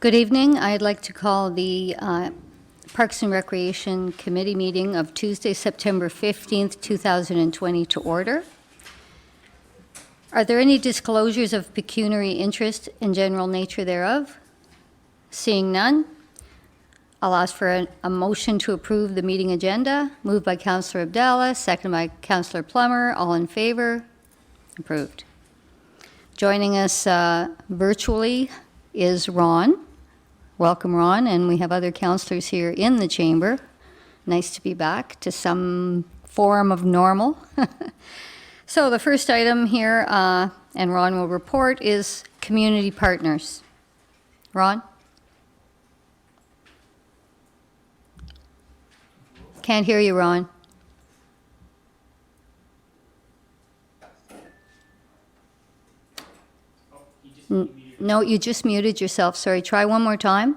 Good evening. I'd like to call the Parks and Recreation Committee meeting of Tuesday, September 15th, 2020 to order. Are there any disclosures of pecuniary interest and general nature thereof? Seeing none, I'll ask for a motion to approve the meeting agenda. Moved by Councillor Abdallah, seconded by Councillor Plummer. All in favor? Approved. Joining us virtually is Ron. Welcome, Ron, and we have other councillors here in the chamber. Nice to be back to some form of normal. So the first item here, and Ron will report, is community partners. Ron? Can't hear you, Ron. No, you just muted yourself. Sorry, try one more time.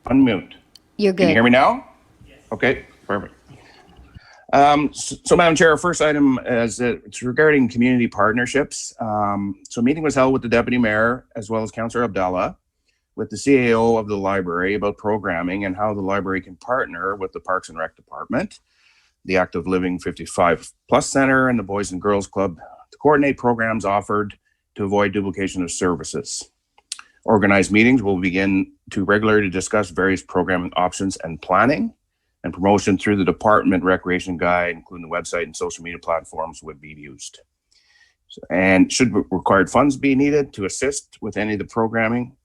Unmute. You're good. Can you hear me now? Yes. Okay, perfect. So Madam Chair, our first item is it's regarding community partnerships. So a meeting was held with the Deputy Mayor as well as Councillor Abdallah with the CAO of the library about programming and how the library can partner with the Parks and Rec Department, the Active Living 55 Plus Center, and the Boys and Girls Club to coordinate programs offered to avoid duplication of services. Organized meetings will begin to regularly discuss various programming options and planning, and promotion through the department recreation guide, including the website and social media platforms, would be used. And should required funds be needed to assist with any of the programming,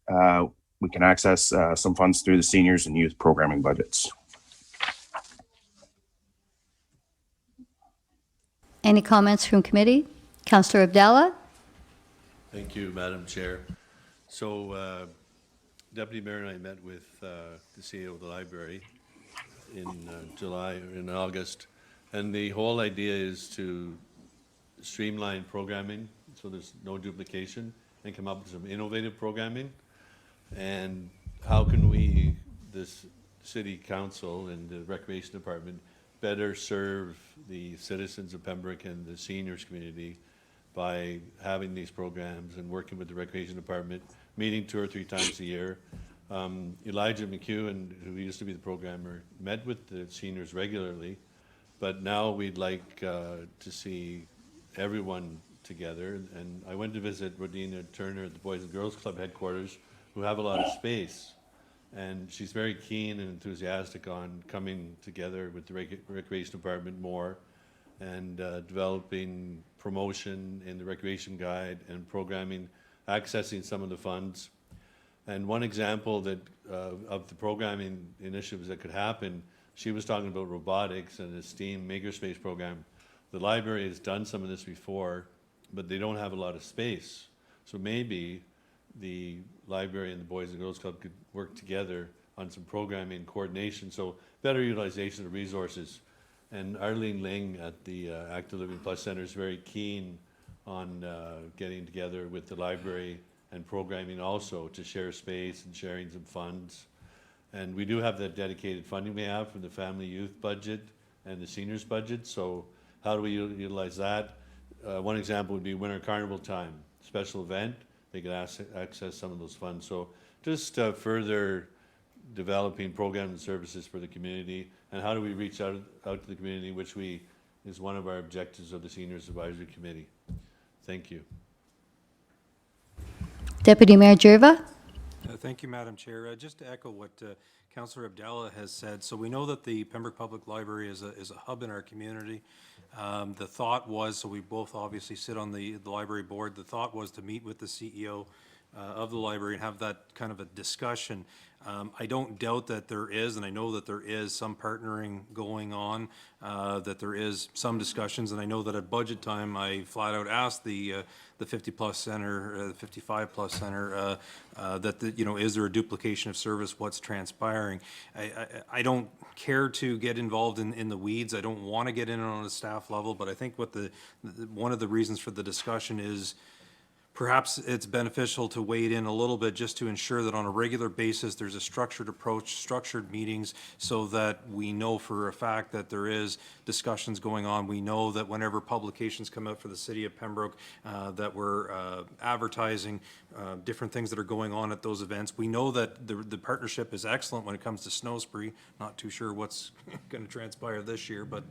we can access some funds through the seniors and youth programming budgets. Any comments from committee? Councillor Abdallah? Thank you, Madam Chair. So, Deputy Mayor and I met with the CEO of the library in July or in August, and the whole idea is to streamline programming so there's no duplication and come up with some innovative programming. And how can we, this city council and the recreation department, better serve the citizens of Pembroke and the seniors community by having these programs and working with the recreation department, meeting 2 or 3 times a year. Elijah McHugh, who used to be the programmer, met with the seniors regularly, but now we'd like to see everyone together. And I went to visit Rodina Turner at the Boys and Girls Club headquarters, who have a lot of space. And she's very keen and enthusiastic on coming together with the recreation department more and developing promotion in the recreation guide and programming, accessing some of the funds. And one example that of the programming initiatives that could happen, she was talking about robotics and the STEAM Makerspace program. The library has done some of this before, but they don't have a lot of space. So maybe the library and the Boys and Girls Club could work together on some programming coordination, so better utilization of resources. And Arlene Ling at the Active Living Plus Center is very keen on getting together with the library and programming also to share space and sharing some funds. And we do have that dedicated funding we have from the family youth budget and the seniors budget. So how do we utilize that? One example would be Winter Carnival time, special event. They could access some of those funds. So just further developing programs and services for the community, and how do we reach out to the community, which is one of our objectives of the Seniors Advisory Committee. Thank you. Deputy Mayor Jerva? Thank you, Madam Chair. Just to echo what Councillor Abdallah has said, so we know that the Pembroke Public Library is a hub in our community. The thought was, so we both obviously sit on the library board, the thought was to meet with the CEO of the library and have that kind of a discussion. I don't doubt that there is, and I know that there is some partnering going on, that there is some discussions, and I know that at budget time I flat out asked the 50 plus center, the 55 plus center, that is there a duplication of service, what's transpiring. I don't care to get involved in the weeds. I don't want to get in on a staff level, but I think what one of the reasons for the discussion is perhaps it's beneficial to wade in a little bit just to ensure that on a regular basis, there's a structured approach, structured meetings, so that we know for a fact that there is discussions going on. We know that whenever publications come out for the city of Pembroke, that we're advertising different things that are going on at those events. We know that the partnership is excellent when it comes to Snow Spree. Not too sure what's going to transpire this year, but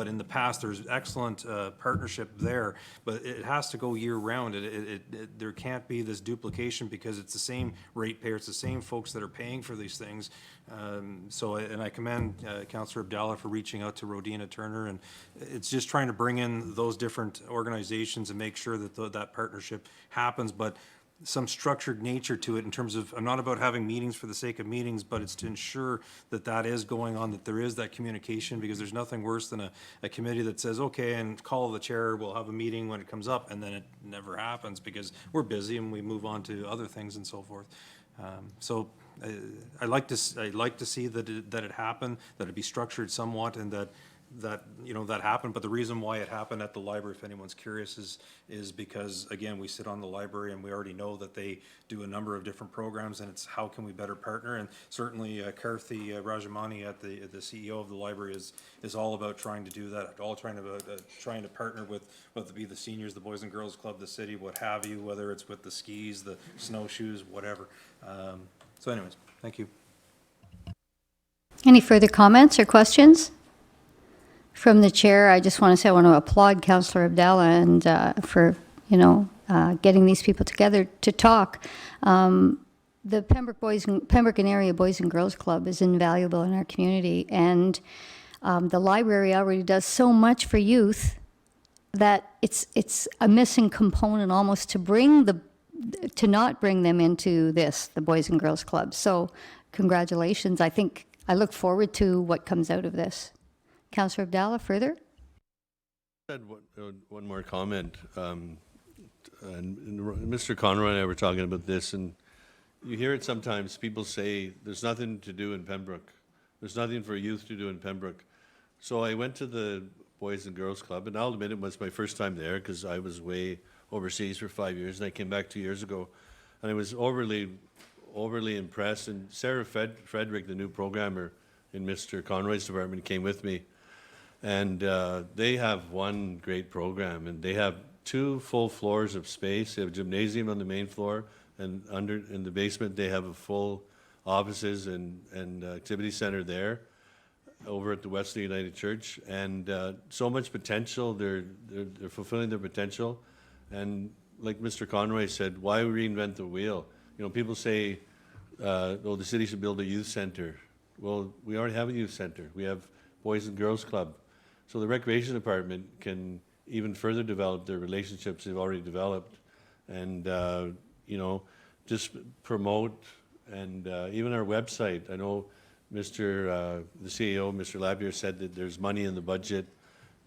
in the past, there's excellent partnership there, but it has to go year round. There can't be this duplication because it's the same ratepayer, it's the same folks that are paying for these things. And I commend Councillor Abdallah for reaching out to Rodina Turner, and it's just trying to bring in those different organizations and make sure that that partnership happens, but some structured nature to it in terms of, I'm not about having meetings for the sake of meetings, but it's to ensure that that is going on, that there is that communication, because there's nothing worse than a committee that says, okay, and call the chair, we'll have a meeting when it comes up, and then it never happens because we're busy and we move on to other things and so forth. I like to see that it happen, that it be structured somewhat, and that happened. But the reason why it happened at the library, if anyone's curious, is because, again, we sit on the library and we already know that they do a number of different programs, and it's how can we better partner. And certainly Karthi Rajamani, at the CEO of the library, is all about trying to do that, all trying to partner with, whether it be the seniors, the Boys and Girls Club, the city, what have you, whether it's with the skis, the snowshoes, whatever. So anyways, thank you. Any further comments or questions? From the chair, I just want to say I want to applaud Councillor Abdallah and for getting these people together to talk. The Pembroke and Area Boys and Girls Club is invaluable in our community, and the library already does so much for youth that it's a missing component almost to not bring them into the Boys and Girls Club. So congratulations. I look forward to what comes out of this. Councillor Abdallah, further? I had one more comment. And Mr. Conroy and I were talking about this, and you hear it sometimes. People say, there's nothing to do in Pembroke. There's nothing for youth to do in Pembroke. So I went to the Boys and Girls Club, and I'll admit it was my first time there because I was way overseas for 5 years, and I came back 2 years ago. And I was overly impressed. And Sarah Frederick, the new programmer in Mr. Conroy's department, came with me. And they have one great program, and they have 2 full floors of space. They have a gymnasium on the main floor, and in the basement they have a full offices and activity center there, over at the Wesley United Church. And so much potential. They're fulfilling their potential. And like Mr. Conroy said, why reinvent the wheel? People say, the city should build a youth center. Well, we already have a youth center. We have Boys and Girls Club. So the Recreation Department can even further develop their relationships they've already developed, and just promote. And even our website. I know the CEO, Mr. Labier, said that there's money in the budget.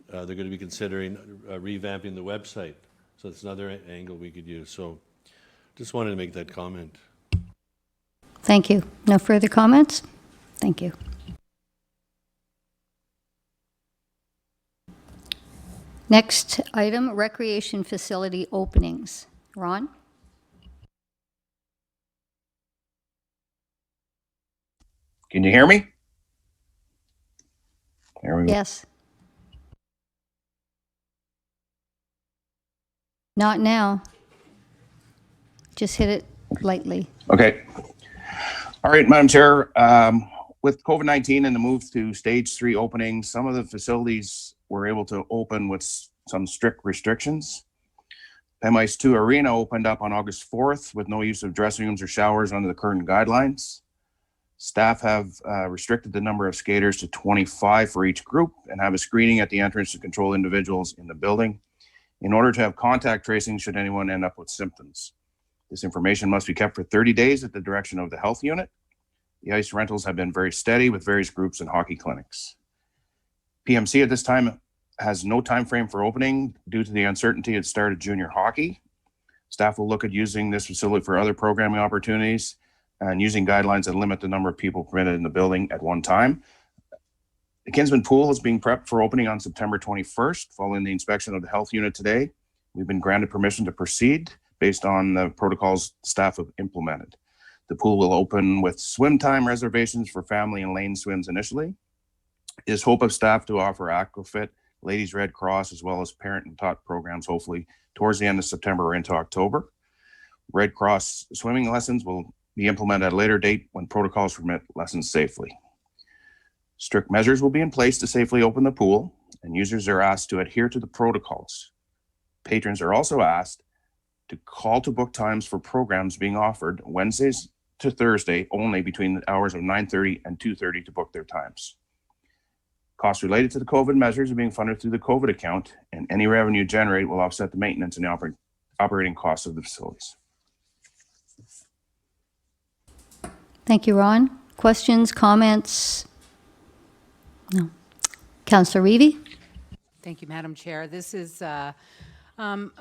They're going to be considering revamping the website. So that's another angle we could use. So just wanted to make that comment. Thank you. No further comments? Thank you. Next item, recreation facility openings. Ron? Can you hear me? There we go. Yes. Not now. Just hit it lightly. Okay. All right, Madam Chair. With COVID-19 and the move to stage 3 openings, some of the facilities were able to open with some strict restrictions. Pem 2 Arena opened up on August 4th with no use of dressing rooms or showers under the current guidelines. Staff have restricted the number of skaters to 25 for each group and have a screening at the entrance to control individuals in the building in order to have contact tracing should anyone end up with symptoms. This information must be kept for 30 days at the direction of the health unit. The ice rentals have been very steady with various groups and hockey clinics. PMC at this time has no time frame for opening due to the uncertainty at start of junior hockey. Staff will look at using this facility for other programming opportunities and using guidelines that limit the number of people permitted in the building at one time. The Kinsman Pool is being prepped for opening on September 21st, following the inspection of the health unit today. We've been granted permission to proceed based on the protocols staff have implemented. The pool will open with swim time reservations for family and lane swims initially. It is hope of staff to offer aquafit, Ladies Red Cross, as well as parent and taught programs, hopefully towards the end of September or into October. Red Cross swimming lessons will be implemented at a later date when protocols permit lessons safely. Strict measures will be in place to safely open the pool, and users are asked to adhere to the protocols. Patrons are also asked to call to book times for programs being offered Wednesdays to Thursday only between the hours of 9:30 and 2:30 to book their times. Costs related to the COVID measures are being funded through the COVID account, and any revenue generated will offset the maintenance and the operating costs of the facilities. Thank you, Ron. Questions, comments? No. Councillor Reevy? Thank you, Madam Chair. This is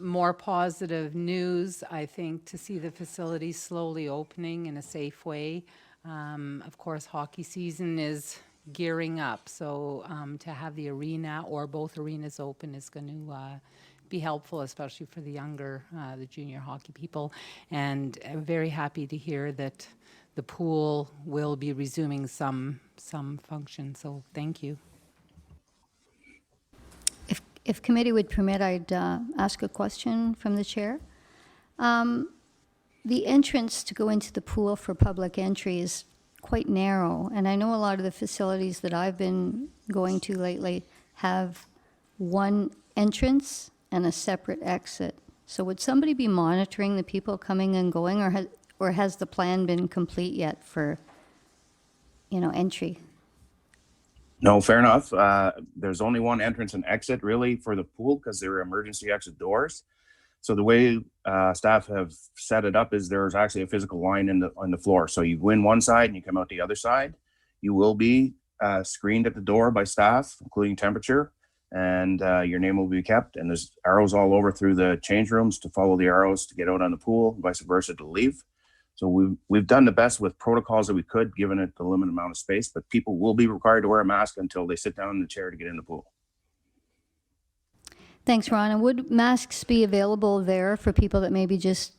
more positive news, I think, to see the facility slowly opening in a safe way. Of course, hockey season is gearing up, so to have the arena or both arenas open is going to be helpful, especially for the younger, the junior hockey people. And I'm very happy to hear that the pool will be resuming some function, so thank you. If committee would permit, I'd ask a question from the chair. The entrance to go into the pool for public entry is quite narrow, and I know a lot of the facilities that I've been going to lately have one entrance and a separate exit. So would somebody be monitoring the people coming and going, or has the plan been complete yet for, entry? No, fair enough. There's only one entrance and exit really for the pool because they're emergency exit doors. So the way staff have set it up is there's actually a physical line on the floor. So you go in one side and you come out the other side. You will be screened at the door by staff, including temperature, and your name will be kept. And there's arrows all over through the change rooms to follow the arrows to get out on the pool, vice versa to leave. So we've done the best with protocols that we could, given it the limited amount of space, but people will be required to wear a mask until they sit down in the chair to get in the pool. Thanks, Ron. And would masks be available there for people that maybe just,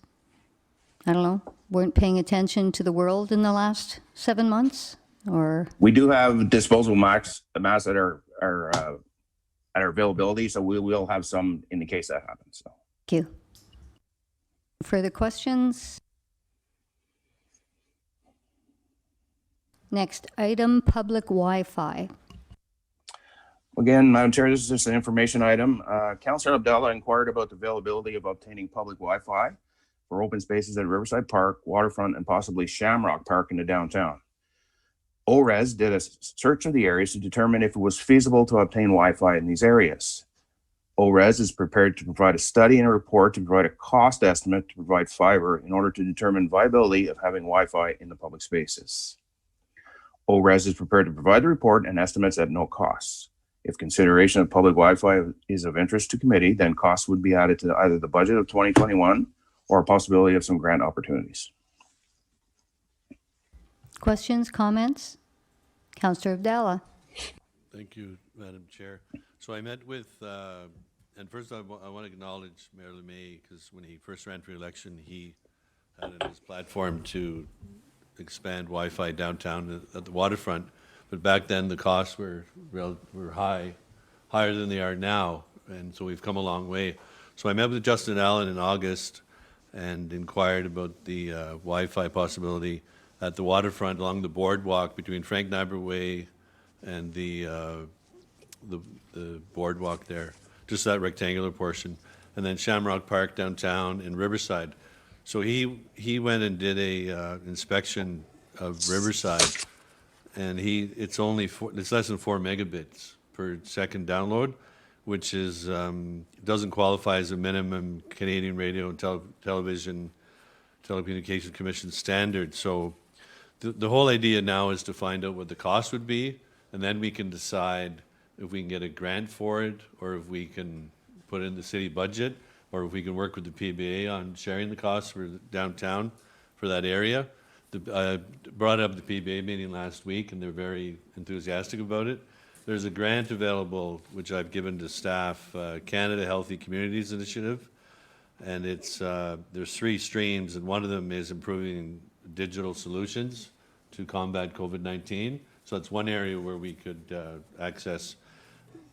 weren't paying attention to the world in the last 7 months? Or we do have disposable masks at our availability, so we will have some in the case that happens. So. Thank you. Further questions? Next item, public Wi-Fi. Again, Madam Chair, this is just an information item. Councillor Abdallah inquired about the availability of obtaining public Wi-Fi for open spaces at Riverside Park, Waterfront, and possibly Shamrock Park in the downtown. ORES did a search of the areas to determine if it was feasible to obtain Wi-Fi in these areas. ORES is prepared to provide a study and a report to provide a cost estimate to provide fiber in order to determine viability of having Wi-Fi in the public spaces. ORES is prepared to provide the report and estimates at no cost. If consideration of public Wi-Fi is of interest to committee, then costs would be added to either the budget of 2021 or a possibility of some grant opportunities. Questions, comments? Councillor Abdallah. Thank you, Madam Chair. So I met with, and first I want to acknowledge Mayor LeMay, because when he first ran for election, he had on his platform to expand Wi-Fi downtown at the waterfront. But back then, the costs were higher than they are now, and so we've come a long way. So I met with Justin Allen in August and inquired about the Wi-Fi possibility at the waterfront along the boardwalk between Frank Niber Way and the boardwalk there, just that rectangular portion, and then Shamrock Park downtown and Riverside. So he went and did a inspection of Riverside, and it's less than 4 megabits per second download, which is doesn't qualify as a minimum Canadian Radio and Television Telecommunications Commission standard. So the whole idea now is to find out what the cost would be, and then we can decide if we can get a grant for it, or if we can put it in the city budget, or if we can work with the PBA on sharing the costs for downtown for that area. I brought up the PBA meeting last week, and they're very enthusiastic about it. There's a grant available, which I've given to staff, Canada Healthy Communities Initiative, And it's, there's 3 streams, and one of them is improving digital solutions to combat COVID-19. So it's one area where we could access.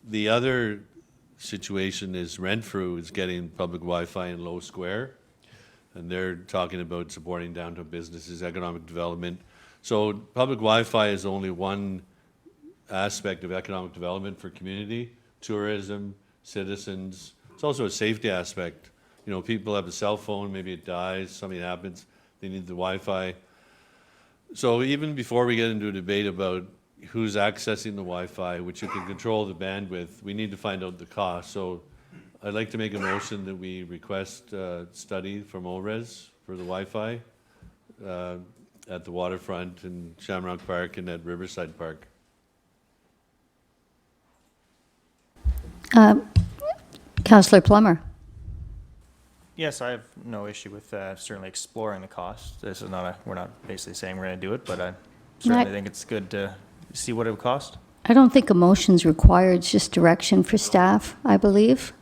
The other situation is Renfrew is getting public Wi-Fi in Low Square, and they're talking about supporting downtown businesses, economic development. So public Wi-Fi is only one aspect of economic development for community, tourism, citizens. It's also a safety aspect. You know, people have a cell phone, maybe it dies, something happens, they need the Wi-Fi. So even before we get into a debate about who's accessing the Wi-Fi, which you can control the bandwidth, we need to find out the cost. So I'd like to make a motion that we request a study from ORES for the Wi-Fi at the waterfront in Shamrock Park and at Riverside Park. Councillor Plummer. Yes, I have no issue with certainly exploring the cost. This is not we're not basically saying we're going to do it, but I certainly think it's good to see what it would cost. I don't think a motion's required, it's just direction for staff, I believe.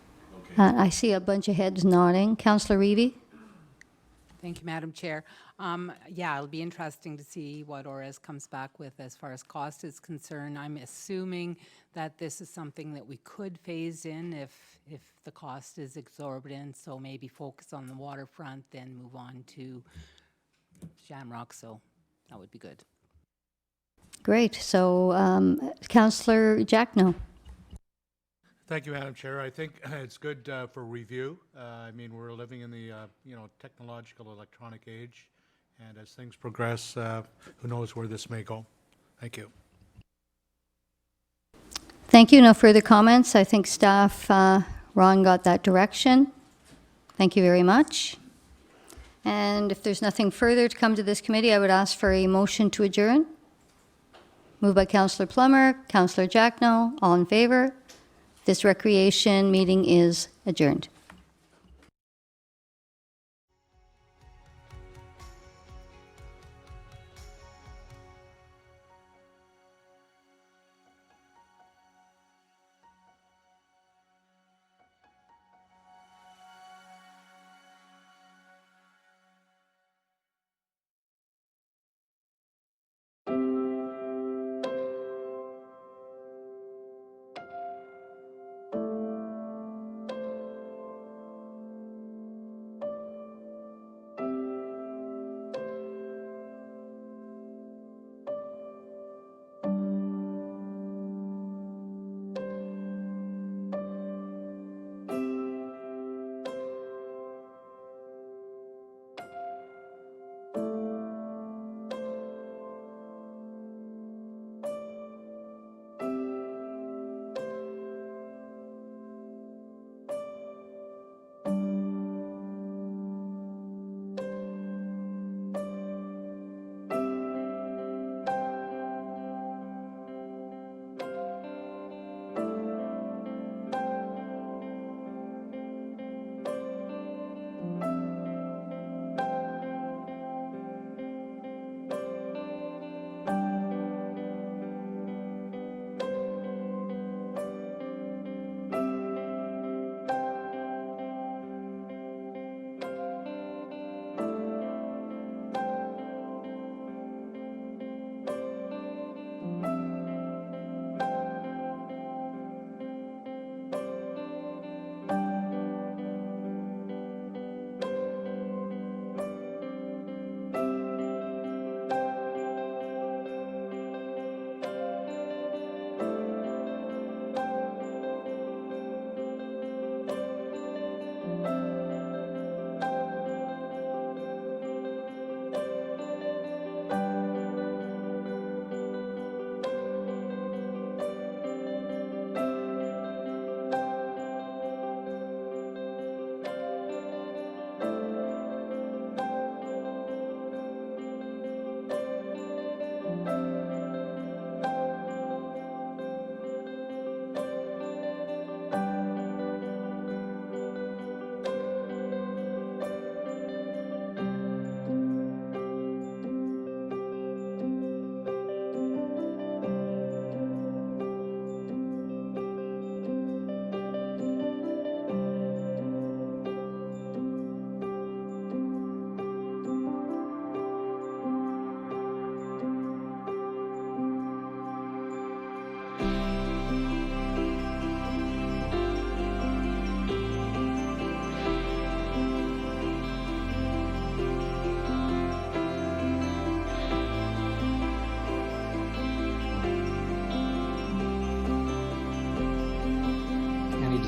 I see a bunch of heads nodding. Councillor Reevy? Thank you, Madam Chair. Yeah, it'll be interesting to see what ORES comes back with as far as cost is concerned. I'm assuming that this is something that we could phase in if the cost is exorbitant, so maybe focus on the waterfront, then move on to Shamrock, so that would be good. Great. So, Councillor Jackno. Thank you, Madam Chair. I think it's good for review. I mean, we're living in the technological electronic age, and as things progress, who knows where this may go. Thank you. Thank you. No further comments. I think staff, Ron got that direction. Thank you very much. And if there's nothing further to come to this committee, I would ask for a motion to adjourn. Moved by Councillor Plummer, Councillor Jackno, all in favor. This recreation meeting is adjourned.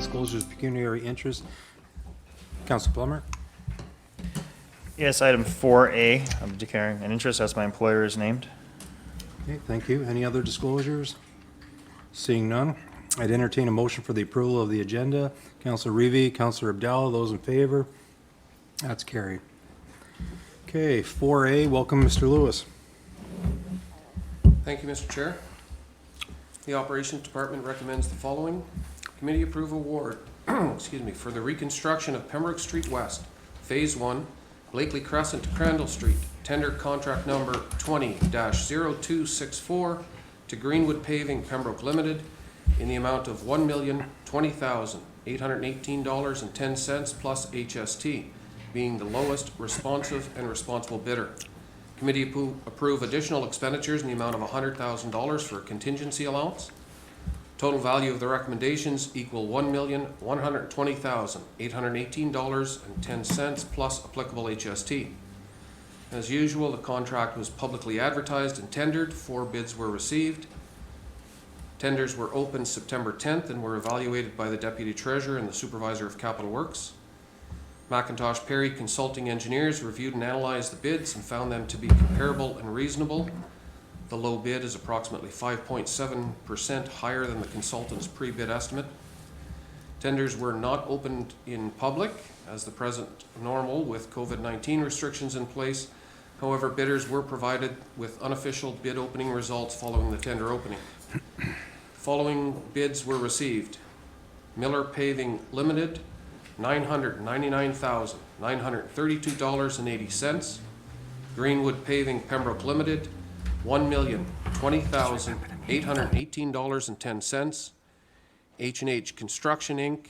disclosures of pecuniary interest. Council Plummer? Yes, item 4A, I'm declaring an interest as my employer is named. Okay, thank you. Any other disclosures? Seeing none, I'd entertain a motion for the approval of the agenda. Councilor Reeve, Councilor Abdallah, those in favor? That's carried. Okay, 4A, welcome Mr. Lewis. Thank you, Mr. Chair. The Operations Department recommends the following. Committee approve award, excuse me, for the reconstruction of Pembroke Street West, Phase 1, Blakely Crescent to Crandall Street, tender contract number 20-0264 to Greenwood Paving Pembroke Limited in the amount of $1,020,818.10 plus HST, being the lowest responsive and responsible bidder. Committee approve additional expenditures in the amount of $100,000 for contingency allowance. Total value of the recommendations equal $1,120,818.10 plus applicable HST. As usual, the contract was publicly advertised and tendered. 4 bids were received. Tenders were opened September 10th and were evaluated by the Deputy Treasurer and the Supervisor of Capital Works. McIntosh Perry Consulting Engineers reviewed and analyzed the bids and found them to be comparable and reasonable. The low bid is approximately 5.7% higher than the consultant's pre-bid estimate. Tenders were not opened in public, as the present normal with COVID-19 restrictions in place. However, bidders were provided with unofficial bid opening results following the tender opening. The following bids were received. Miller Paving Limited, $999,932.80. Greenwood Paving Pembroke Limited, $1,020,818.10. H&H Construction Inc.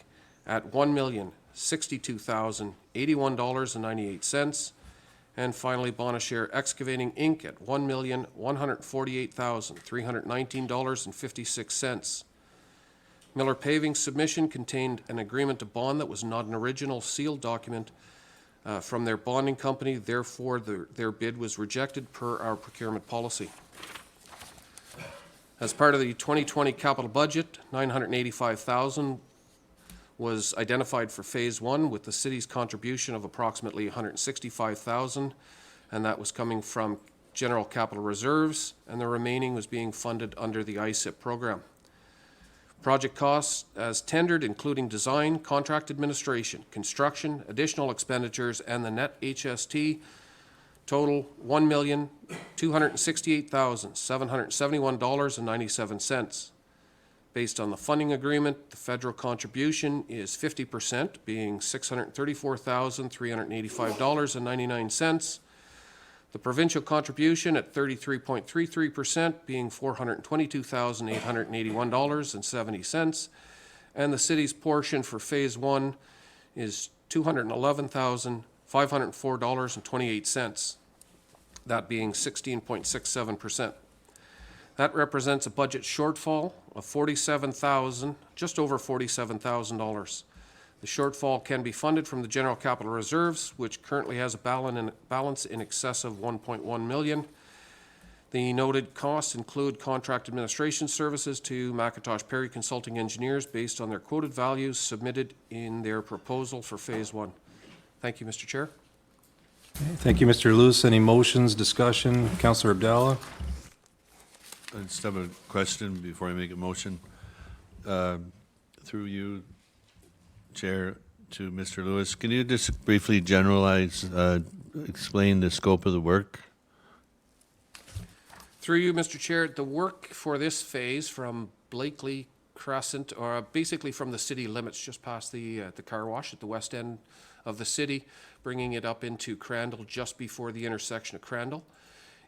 at $1,062,081.98. And finally, Bonashare Excavating Inc. at $1,148,319.56. Miller Paving's submission contained an agreement to bond that was not an original sealed document from their bonding company. Therefore, their bid was rejected per our procurement policy. As part of the 2020 capital budget, $985,000 was identified for Phase 1 with the city's contribution of approximately $165,000, and that was coming from general capital reserves, and the remaining was being funded under the ISIP program. Project costs as tendered, including design, contract administration, construction, additional expenditures, and the net HST, total $1,268,771.97. Based on the funding agreement, the federal contribution is 50%, being $634,385.99. The provincial contribution at 33.33%, being $422,881.70, and the city's portion for Phase 1 is $211,504.28, that being 16.67%. That represents a budget shortfall of just over $47,000. The shortfall can be funded from the general capital reserves, which currently has a balance in excess of $1.1 million. The noted costs include contract administration services to McIntosh Perry Consulting Engineers based on their quoted values submitted in their proposal for Phase 1. Thank you, Mr. Chair. Thank you, Mr. Lewis. Any motions, discussion? Councilor Abdallah? I just have a question before I make a motion. Through you, Chair, to Mr. Lewis, can you just briefly generalize, explain the scope of the work? Through you, Mr. Chair, the work for this phase from Blakely Crescent, or basically from the city limits, just past the car wash at the west end of the city, bringing it up into Crandall just before the intersection of Crandall.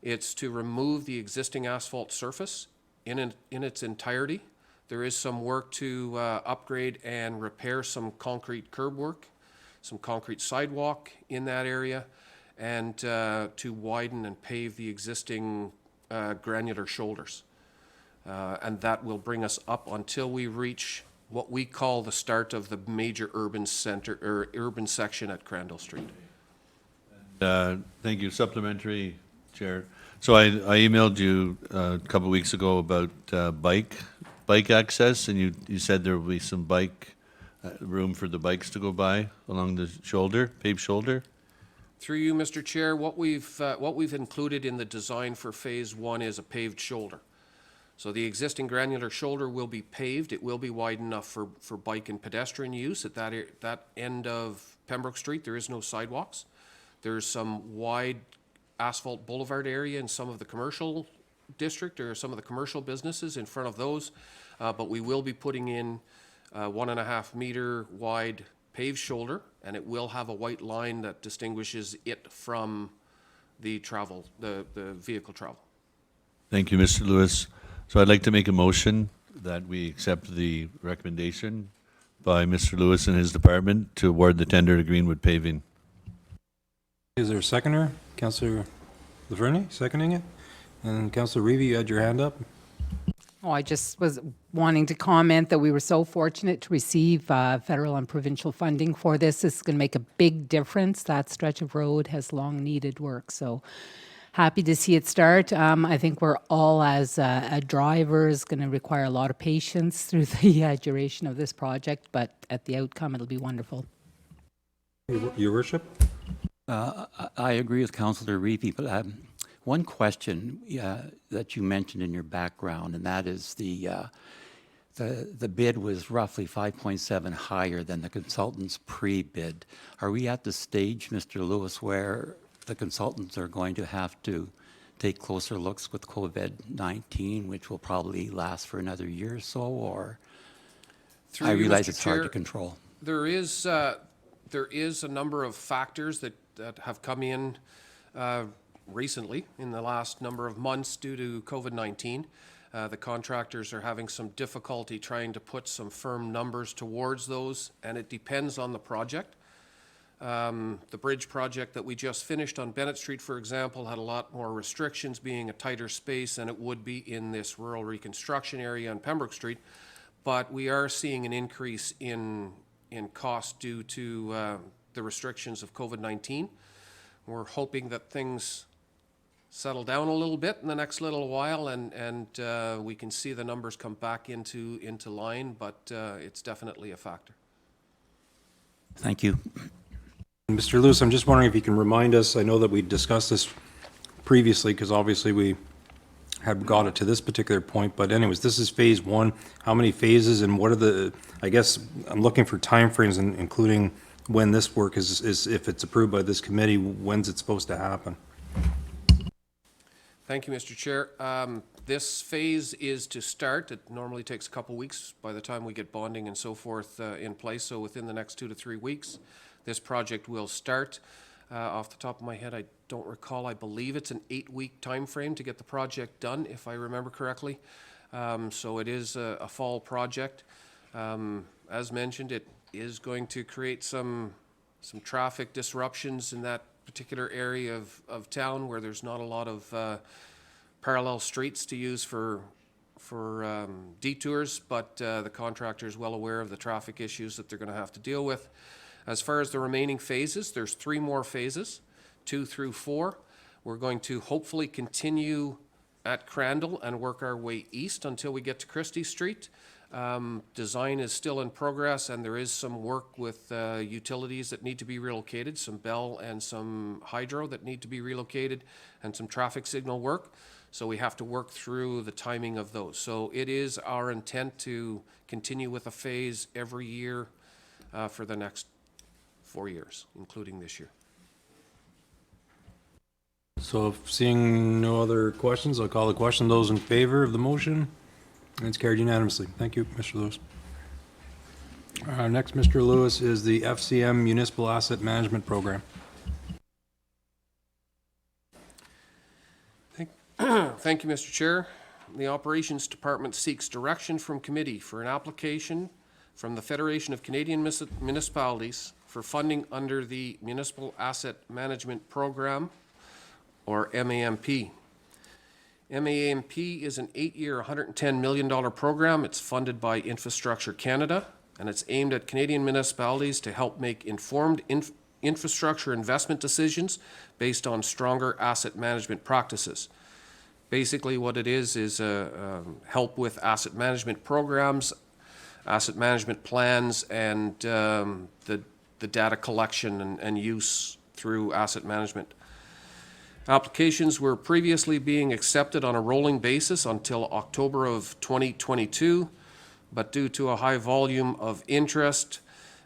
It's to remove the existing asphalt surface in its entirety. There is some work to upgrade and repair some concrete curb work, some concrete sidewalk in that area, and to widen and pave the existing granular shoulders. And that will bring us up until we reach what we call the start of the major urban center, or urban section at Crandall Street. Thank you. Supplementary, Chair. So I emailed you a couple of weeks ago about bike access, and you said there will be some bike room for the bikes to go by along the shoulder, paved shoulder? Through you, Mr. Chair, what we've included in the design for Phase 1 is a paved shoulder. So the existing granular shoulder will be paved. It will be wide enough for bike and pedestrian use. At that end of Pembroke Street, there is no sidewalks. There's some wide asphalt boulevard area in some of the commercial district or some of the commercial businesses in front of those. But we will be putting in 1.5 meter wide paved shoulder, and it will have a white line that distinguishes it from the vehicle travel. Thank you, Mr. Lewis. So I'd like to make a motion that we accept the recommendation by Mr. Lewis and his department to award the tender to Greenwood Paving. Is there a seconder? Councillor Laverne seconding it? And Councillor Reeve, you had your hand up? Oh, I just was wanting to comment that we were so fortunate to receive federal and provincial funding for this. This is going to make a big difference. That stretch of road has long needed work. So happy to see it start. I think we're all, as drivers, going to require a lot of patience through the duration of this project, but at the outcome, it'll be wonderful. Your worship? I agree with Councillor Reeve, but one question that you mentioned in your background, and that is the bid was roughly 5.7 higher than the consultant's pre-bid. Are we at the stage, Mr. Lewis, where the consultants are going to have to take closer looks with COVID-19, which will probably last for another year or so, or I realize it's hard to control? There is a number of factors that have come in recently in the last number of months due to COVID-19. The contractors are having some difficulty trying to put some firm numbers towards those, and it depends on the project. The bridge project that we just finished on Bennett Street, for example, had a lot more restrictions, being a tighter space than it would be in this rural reconstruction area on Pembroke Street. But we are seeing an increase in cost due to the restrictions of COVID-19. We're hoping that things settle down a little bit in the next little while, and we can see the numbers come back into line, but it's definitely a factor. Thank you. Mr. Lewis, I'm just wondering if you can remind us, I know that we discussed this previously, because obviously we had got it to this particular point, but anyways, this is Phase 1. How many phases, and what are the, I guess I'm looking for timeframes, including when this work is, if it's approved by this committee, when's it supposed to happen? Thank you, Mr. Chair. This phase is to start. It normally takes a couple weeks by the time we get bonding and so forth in place, so within the next 2 to 3 weeks, this project will start. Off the top of my head, I don't recall. I believe it's an 8-week time frame to get the project done, if I remember correctly. So it is a fall project. As mentioned, it is going to create some traffic disruptions in that particular area of town where there's not a lot of parallel streets to use for detours, but the contractor is well aware of the traffic issues that they're going to have to deal with. As far as the remaining phases, there's 3 more phases, 2 through 4. We're going to hopefully continue at Crandall and work our way east until we get to Christie Street. Design is still in progress, and there is some work with utilities that need to be relocated, some Bell and some Hydro that need to be relocated, and some traffic signal work. So we have to work through the timing of those. So it is our intent to continue with a phase every year for the next 4 years, including this year. So if seeing no other questions, I'll call the question. Those in favor of the motion? And it's carried unanimously. Thank you, Mr. Lewis. Next, Mr. Lewis, is the FCM Municipal Asset Management Program. Thank you, Mr. Chair. The Operations Department seeks direction from committee for an application from the Federation of Canadian Municipalities for funding under the Municipal Asset Management Program, or MAMP. MAMP is an 8-year, $110 million program. It's funded by Infrastructure Canada, and it's aimed at Canadian municipalities to help make informed infrastructure investment decisions based on stronger asset management practices. Basically, what it is help with asset management programs asset management plans and the data collection and use through asset management. Applications were previously being accepted on a rolling basis until October of 2022, but due to a high volume of interest,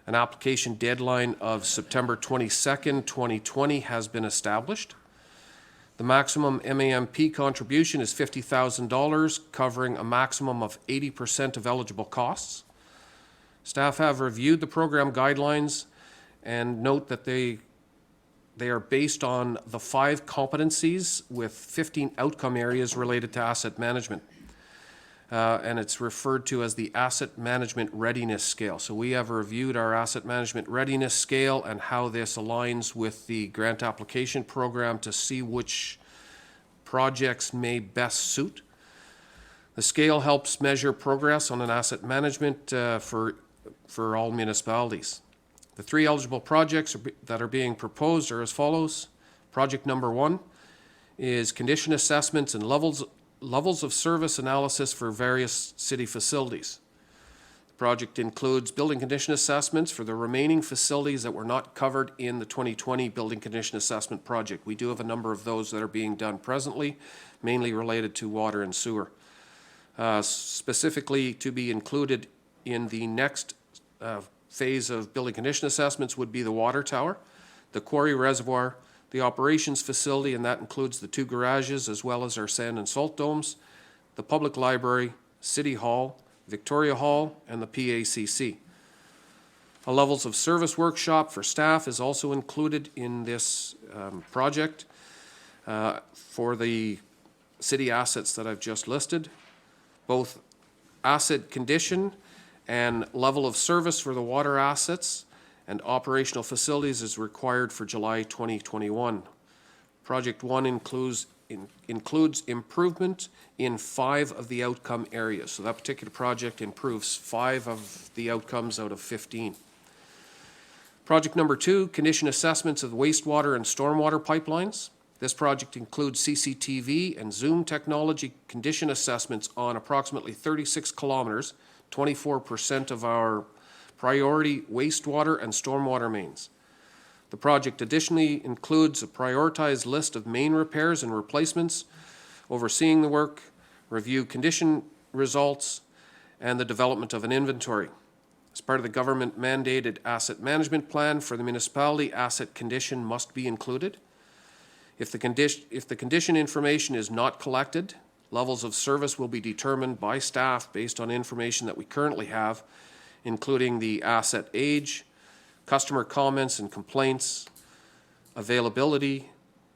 an application deadline of September 22nd, 2020 has been established. The maximum MAMP contribution is $50,000, covering a maximum of 80% of eligible costs. Staff have reviewed the program guidelines and note that they are based on the 5 competencies with 15 outcome areas related to asset management. And it's referred to as the Asset Management Readiness Scale. So we have reviewed our Asset Management Readiness Scale and how this aligns with the grant application program to see which projects may best suit. The scale helps measure progress on an asset management for all municipalities. The 3 eligible projects that are being proposed are as follows. Project number 1 is condition assessments and levels of service analysis for various city facilities. The project includes building condition assessments for the remaining facilities that were not covered in the 2020 building condition assessment project. We do have a number of those that are being done presently, mainly related to water and sewer. Specifically to be included in the next phase of building condition assessments would be the water tower, the quarry reservoir, the operations facility, and that includes the 2 garages as well as our sand and salt domes, the public library, City Hall, Victoria Hall, and the PACC. A levels of service workshop for staff is also included in this project for the city assets that I've just listed. Both asset condition and level of service for the water assets and operational facilities is required for July 2021. Project 1 includes improvement in 5 of the outcome areas. So that particular project improves 5 of the outcomes out of 15. Project number 2, condition assessments of wastewater and stormwater pipelines. This project includes CCTV and Zoom technology condition assessments on approximately 36 kilometers, 24% of our priority wastewater and stormwater mains. The project additionally includes a prioritized list of main repairs and replacements, overseeing the work, review condition results, and the development of an inventory. As part of the government mandated asset management plan for the municipality, asset condition must be included. If the condition information is not collected, levels of service will be determined by staff based on information that we currently have, including the asset age, customer comments and complaints, availability,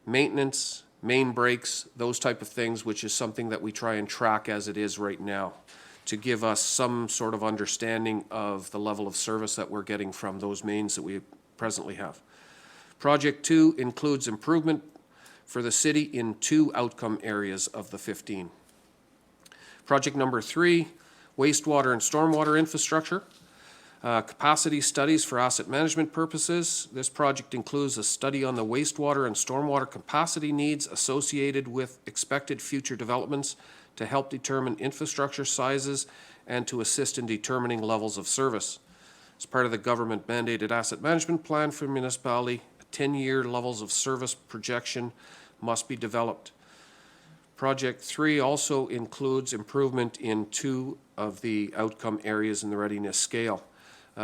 maintenance, main breaks, those type of things, which is something that we try and track as it is right now to give us some sort of understanding of the level of service that we're getting from those mains that we presently have. Project 2 includes improvement for the city in 2 outcome areas of the 15. Project number 3, wastewater and stormwater infrastructure. Capacity studies for asset management purposes. This project includes a study on the wastewater and stormwater capacity needs associated with expected future developments to help determine infrastructure sizes and to assist in determining levels of service. As part of the government mandated asset management plan for municipality, a 10-year levels of service projection must be developed. Project 3 also includes improvement in 2 of the outcome areas in the readiness scale.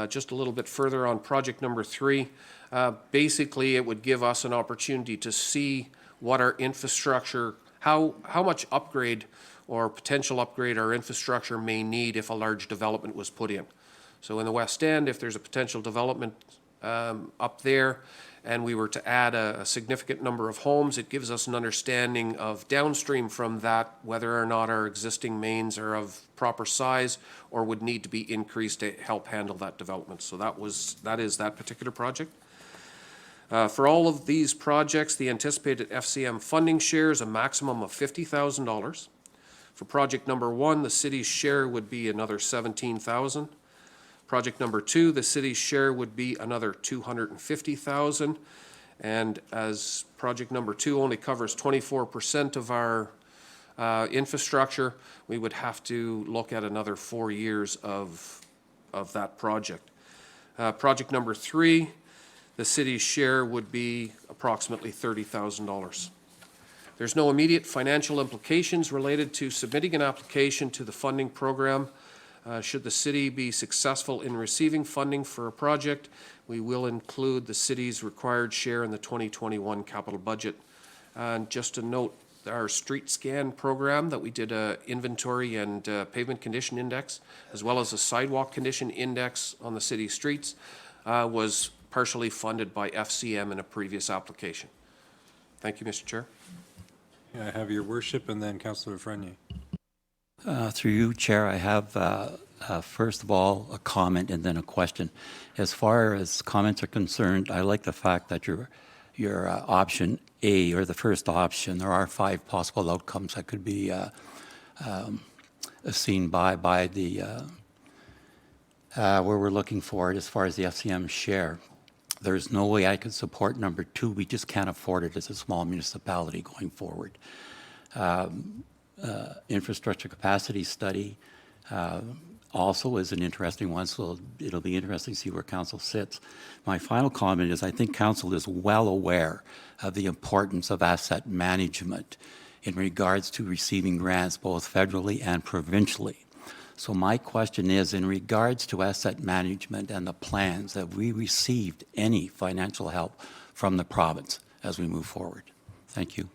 Just a little bit further on project number 3, basically it would give us an opportunity to see what our infrastructure, how much upgrade or potential upgrade our infrastructure may need if a large development was put in. So in the West End, if there's a potential development up there and we were to add a significant number of homes, it gives us an understanding of downstream from that, whether or not our existing mains are of proper size or would need to be increased to help handle that development. So that is that particular project. For all of these projects, the anticipated FCM funding share is a maximum of $50,000. For project number 1, the city's share would be another $17,000. Project number 2, the city's share would be another $250,000. And as project number 2 only covers 24% of our infrastructure, we would have to look at another 4 years of of that project. Project number 3, the city's share would be approximately $30,000. There's no immediate financial implications related to submitting an application to the funding program. Should the city be successful in receiving funding for a project, we will include the city's required share in the 2021 capital budget. And just to note, our street scan program that we did a inventory and pavement condition index, as well as a sidewalk condition index on the city streets, was partially funded by FCM in a previous application. Thank you, Mr. Chair. I have your worship, and then Councillor Frenier. Through you, Chair, I have, first of all, a comment and then a question. As far as comments are concerned, I like the fact that your option A, or the first option, there are 5 possible outcomes that could be seen by the, where we're looking for it as far as the FCM share. There's no way I could support number 2. We just can't afford it as a small municipality going forward. Infrastructure capacity study also is an interesting one, so it'll be interesting to see where council sits. My final comment is I think council is well aware of the importance of asset management in regards to receiving grants both federally and provincially. So my question is, in regards to asset management and the plans, have we received any financial help from the province as we move forward? Thank you.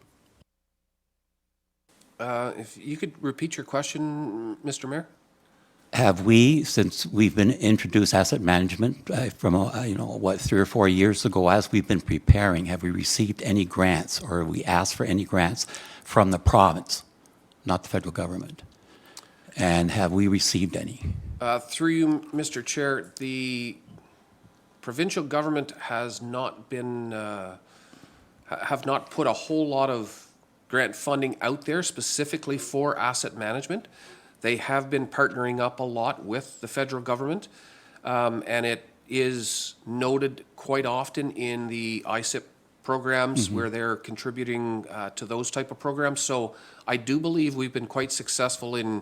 If you could repeat your question, Mr. Mayor? Have we, since we've been introduced asset management from, 3 or 4 years ago, as we've been preparing, have we received any grants or have we asked for any grants from the province, not the federal government? And have we received any? Through you, Mr. Chair, the provincial government has not been, have not put a whole lot of grant funding out there specifically for asset management. They have been partnering up a lot with the federal government, and it is noted quite often in the ISIP programs where they're contributing to those type of programs. So I do believe we've been quite successful in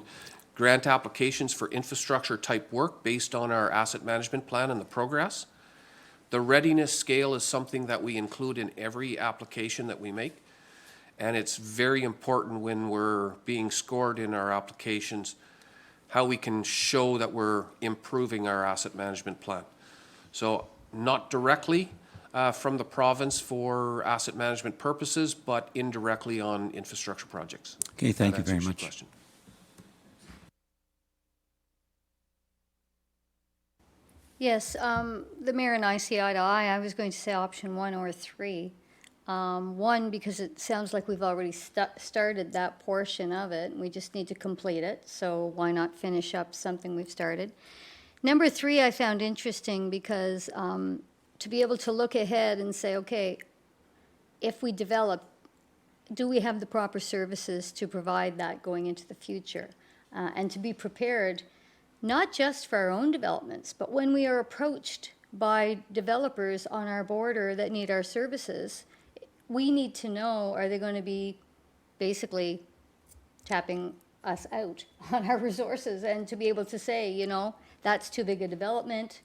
grant applications for infrastructure type work based on our asset management plan and the progress. The readiness scale is something that we include in every application that we make. And it's very important when we're being scored in our applications, how we can show that we're improving our asset management plan. So not directly from the province for asset management purposes, but indirectly on infrastructure projects. Okay, thank you very much. Question. Yes, the mayor and I see eye to eye. I was going to say option 1 or 3. 1, because it sounds like we've already started that portion of it, and we just need to complete it, so why not finish up something we've started? Number 3 I found interesting because to be able to look ahead and say, okay, if we develop, do we have the proper services to provide that going into the future? And to be prepared, not just for our own developments, but when we are approached by developers on our border that need our services, we need to know, are they going to be basically tapping us out on our resources? And to be able to say, you know, that's too big a development,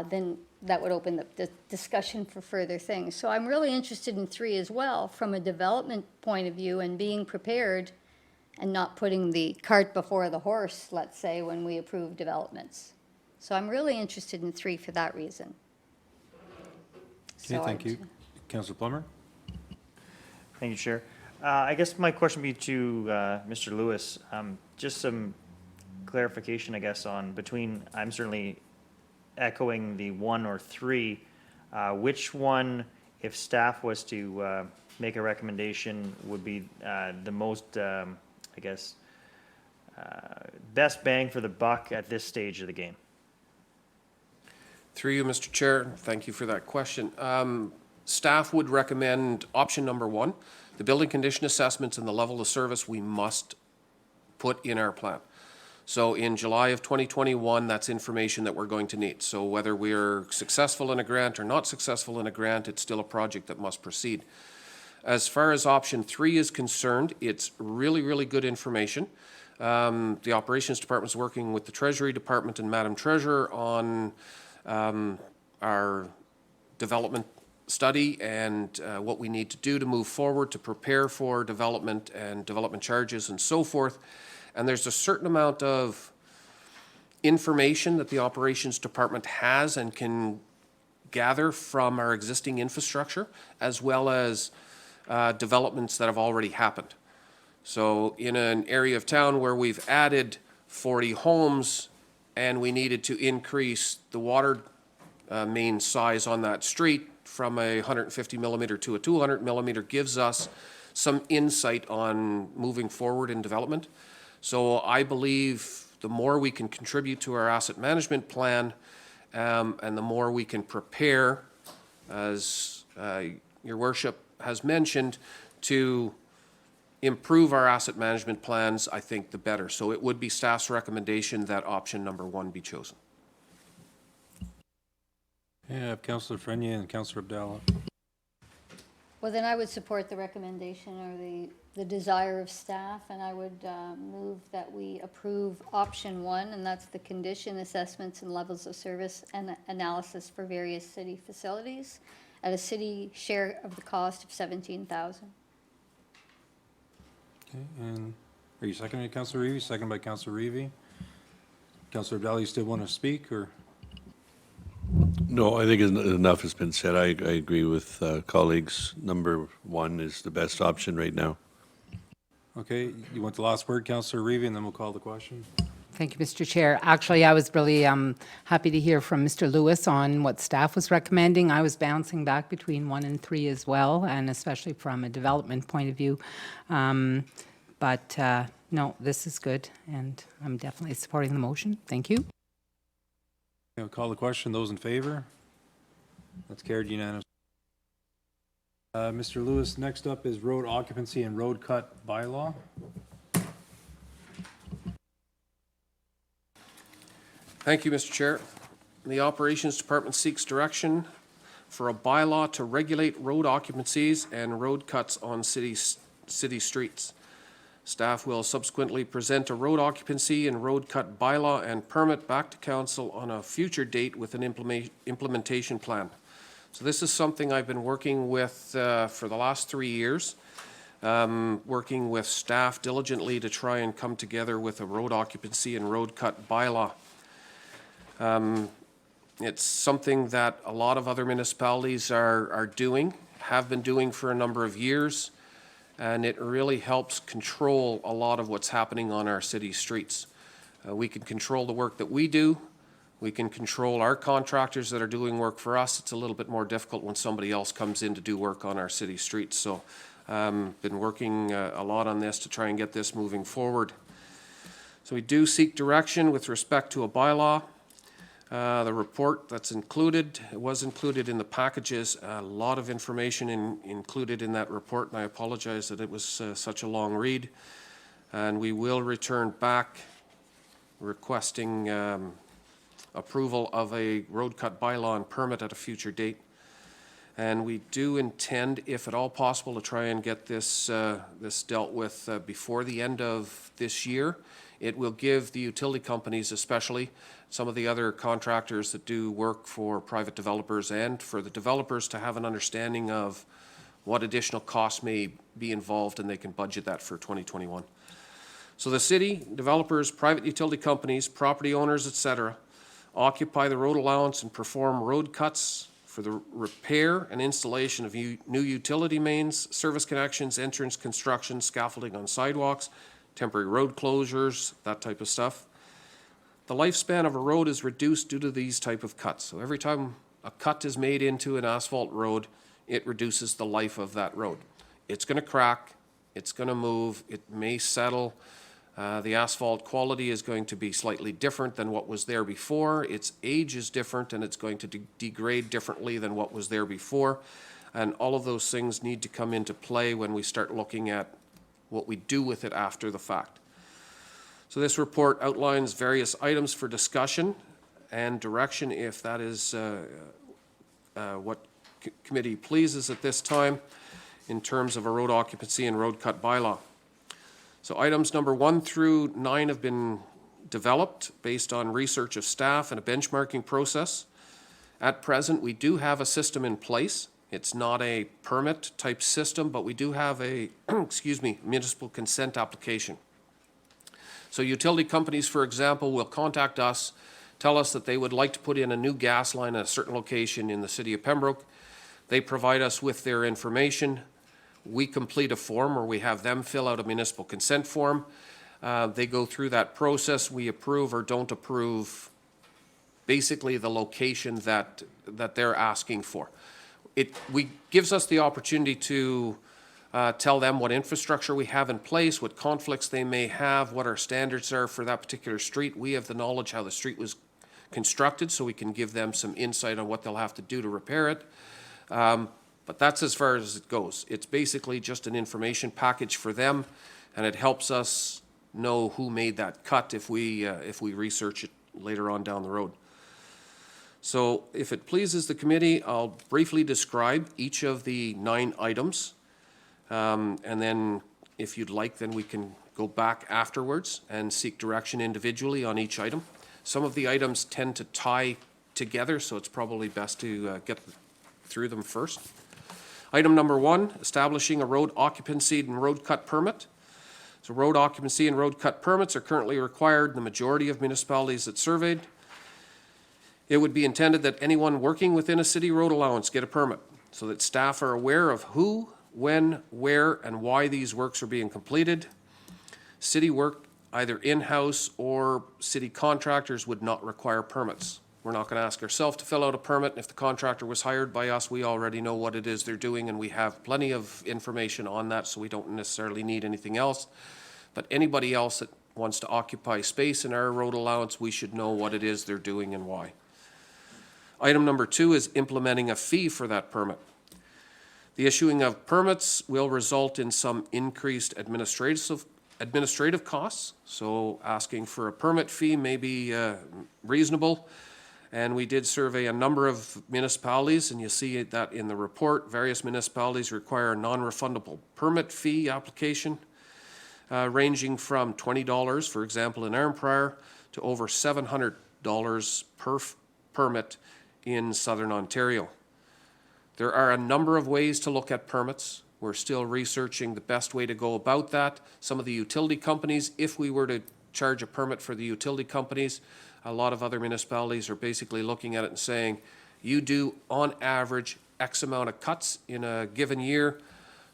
then that would open the discussion for further things. So I'm really interested in 3 as well, from a development point of view and being prepared and not putting the cart before the horse, let's say, when we approve developments. So I'm really interested in 3 for that reason. Okay, thank you. Councillor Plummer? Thank you, Chair. I guess my question would be to Mr. Lewis. Just some clarification, I guess, on between, I'm certainly echoing the 1 or 3. Which one, if staff was to make a recommendation, would be the most, I guess, best bang for the buck at this stage of the game? Through you, Mr. Chair, thank you for that question. Staff would recommend option number 1, the building condition assessments and the level of service we must put in our plan. So in July of 2021, that's information that we're going to need. So whether we're successful in a grant or not successful in a grant, it's still a project that must proceed. As far as option 3 is concerned, it's really, really good information. The Operations Department's working with the Treasury Department and Madam Treasurer on our development study and what we need to do to move forward to prepare for development and development charges and so forth. And there's a certain amount of information that the Operations Department has and can gather from our existing infrastructure, as well as developments that have already happened. So in an area of town where we've added 40 homes and we needed to increase the water main size on that street from a 150 millimeter to a 200 millimeter, gives us some insight on moving forward in development. So I believe the more we can contribute to our asset management plan, and the more we can prepare, as your worship has mentioned, to improve our asset management plans, I think the better. So it would be staff's recommendation that option number 1 be chosen. Yeah, I have Councillor Frenier and Councillor Abdallah. Well, then I would support the recommendation or the desire of staff, and I would move that we approve option 1, and that's the condition assessments and levels of service and analysis for various city facilities at a city share of the cost of $17,000. Okay, and are you seconding it, Councillor Reevy? Second by Councillor Reevy. Councillor Abdallah, you still want to speak, or? No, I think enough has been said. I agree with colleagues. Number 1 is the best option right now. Okay, you want the last word, Councillor Reevy, and then we'll call the question. Thank you, Mr. Chair. Actually, I was really happy to hear from Mr. Lewis on what staff was recommending. I was bouncing back between 1 and 3 as well, and especially from a development point of view. But no, this is good, and I'm definitely supporting the motion. Thank you. Okay, I'll call the question. Those in favor? That's carried unanimously. Mr. Lewis, next up is road occupancy and road cut bylaw. Thank you, Mr. Chair. The Operations Department seeks direction for a bylaw to regulate road occupancies and road cuts on city streets. Staff will subsequently present a road occupancy and road cut bylaw and permit back to council on a future date with an implementation plan. So this is something I've been working with for the last 3 years, working with staff diligently to try and come together with a road occupancy and road cut bylaw. It's something that a lot of other municipalities are doing, have been doing for a number of years, and it really helps control a lot of what's happening on our city streets. We can control the work that we do. We can control our contractors that are doing work for us. It's a little bit more difficult when somebody else comes in to do work on our city streets. So been working a lot on this to try and get this moving forward. So we do seek direction with respect to a bylaw. The report that's included, it was included in the packages, a lot of information included in that report, and I apologize that it was such a long read. And we will return back requesting approval of a road cut bylaw and permit at a future date. And we do intend, if at all possible, to try and get this dealt with before the end of this year. It will give the utility companies, especially some of the other contractors that do work for private developers, and for the developers to have an understanding of what additional costs may be involved, and they can budget that for 2021. So the city, developers, private utility companies, property owners, etc., occupy the road allowance and perform road cuts for the repair and installation of new utility mains, service connections, entrance construction, scaffolding on sidewalks, temporary road closures, that type of stuff. The lifespan of a road is reduced due to these type of cuts. So every time a cut is made into an asphalt road, it reduces the life of that road. It's going to crack, it's going to move, it may settle. The asphalt quality is going to be slightly different than what was there before. Its age is different, and it's going to degrade differently than what was there before. And all of those things need to come into play when we start looking at what we do with it after the fact. So this report outlines various items for discussion and direction, if that is what committee pleases at this time, in terms of a road occupancy and road cut bylaw. So items number 1 through 9 have been developed based on research of staff and a benchmarking process. At present, we do have a system in place. It's not a permit type system, but we do have a, excuse me, municipal consent application. So utility companies, for example, will contact us, tell us that they would like to put in a new gas line at a certain location in the city of Pembroke. They provide us with their information. We complete a form, or we have them fill out a municipal consent form. They go through that process. We approve or don't approve basically the location that they're asking for. It gives us the opportunity to tell them what infrastructure we have in place, what conflicts they may have, what our standards are for that particular street. We have the knowledge how the street was constructed, so we can give them some insight on what they'll have to do to repair it. But that's as far as it goes. It's basically just an information package for them, and it helps us know who made that cut if we research it later on down the road. So if it pleases the committee, I'll briefly describe each of the 9 items. And then if you'd like, then we can go back afterwards and seek direction individually on each item. Some of the items tend to tie together, so it's probably best to get through them first. Item number 1, establishing a road occupancy and road cut permit. So road occupancy and road cut permits are currently required in the majority of municipalities that surveyed. It would be intended that anyone working within a city road allowance get a permit, so that staff are aware of who, when, where, and why these works are being completed. City work, either in-house or city contractors, would not require permits. We're not going to ask ourselves to fill out a permit. If the contractor was hired by us, we already know what it is they're doing, and we have plenty of information on that, so we don't necessarily need anything else. But anybody else that wants to occupy space in our road allowance, we should know what it is they're doing and why. Item number 2 is implementing a fee for that permit. The issuing of permits will result in some increased administrative costs, so asking for a permit fee may be reasonable. And we did survey a number of municipalities, and you see that in the report. Various municipalities require a non-refundable permit fee application, ranging from $20, for example, in Arnprior, to over $700 per permit in Southern Ontario. There are a number of ways to look at permits. We're still researching the best way to go about that. Some of the utility companies, if we were to charge a permit for the utility companies, a lot of other municipalities are basically looking at it and saying, you do on average X amount of cuts in a given year,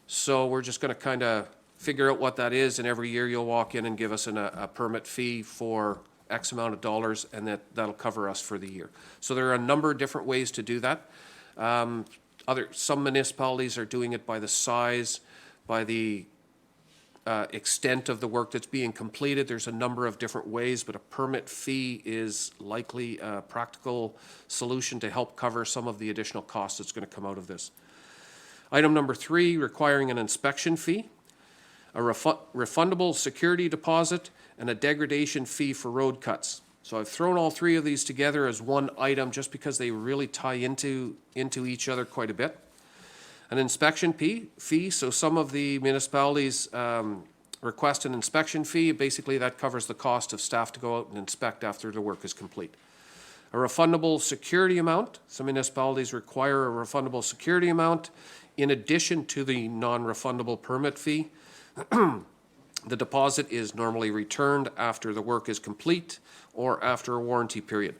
so we're just going to kind of figure out what that is, and every year you'll walk in and give us a permit fee for X amount of dollars, and that'll cover us for the year. So there are a number of different ways to do that. Some municipalities are doing it by the size, by the extent of the work that's being completed. There's a number of different ways, but a permit fee is likely a practical solution to help cover some of the additional costs that's going to come out of this. Item number 3, requiring an inspection fee, a refundable security deposit, and a degradation fee for road cuts. So I've thrown all 3 of these together as one item just because they really tie into each other quite a bit. An inspection fee, so some of the municipalities request an inspection fee. Basically, that covers the cost of staff to go out and inspect after the work is complete. A refundable security amount. Some municipalities require a refundable security amount in addition to the non-refundable permit fee. The deposit is normally returned after the work is complete or after a warranty period.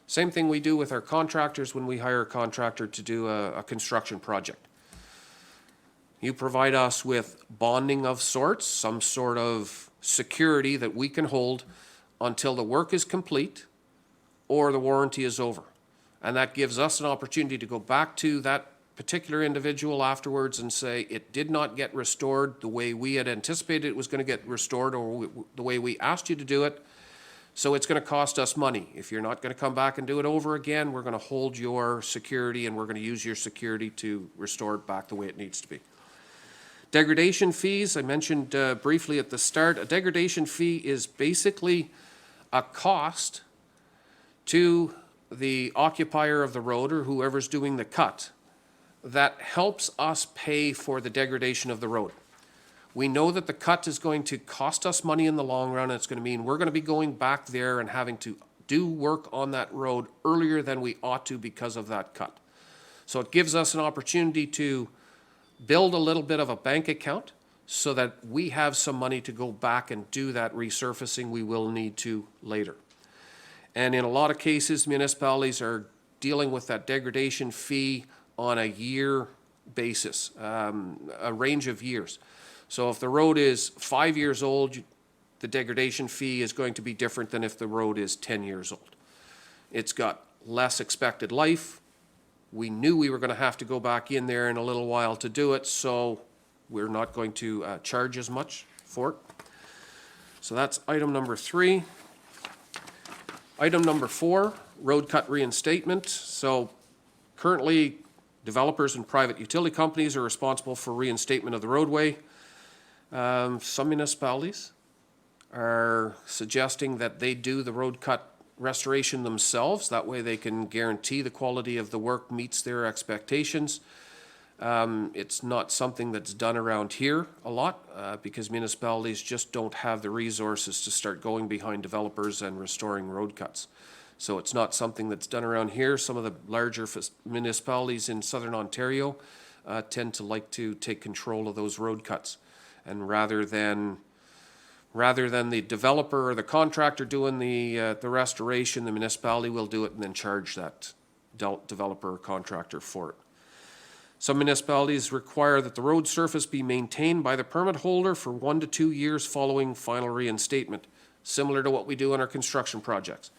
Same thing we do with our contractors when we hire a contractor to do a construction project. You provide us with bonding of sorts, some sort of security that we can hold until the work is complete or the warranty is over. And that gives us an opportunity to go back to that particular individual afterwards and say, it did not get restored the way we had anticipated it was going to get restored, or the way we asked you to do it. So it's going to cost us money. If you're not going to come back and do it over again, we're going to hold your security, and we're going to use your security to restore it back the way it needs to be. Degradation fees, I mentioned briefly at the start. A degradation fee is basically a cost to the occupier of the road, or whoever's doing the cut, that helps us pay for the degradation of the road. We know that the cut is going to cost us money in the long run. It's going to mean we're going to be going back there and having to do work on that road earlier than we ought to because of that cut. So it gives us an opportunity to build a little bit of a bank account so that we have some money to go back and do that resurfacing we will need to later. And in a lot of cases, municipalities are dealing with that degradation fee on a year basis, a range of years. So if the road is 5 years old, the degradation fee is going to be different than if the road is 10 years old. It's got less expected life. We knew we were going to have to go back in there in a little while to do it, so we're not going to charge as much for it. So that's item number 3. Item number 4, road cut reinstatement. So currently, developers and private utility companies are responsible for reinstatement of the roadway. Some municipalities are suggesting that they do the road cut restoration themselves. That way they can guarantee the quality of the work meets their expectations. It's not something that's done around here a lot because municipalities just don't have the resources to start going behind developers and restoring road cuts. So it's not something that's done around here. Some of the larger municipalities in southern Ontario tend to like to take control of those road cuts. And rather than the developer or the contractor doing the restoration, the municipality will do it and then charge that developer or contractor for it. Some municipalities require that the road surface be maintained by the permit holder for 1 to 2 years following final reinstatement, similar to what we do in our construction projects.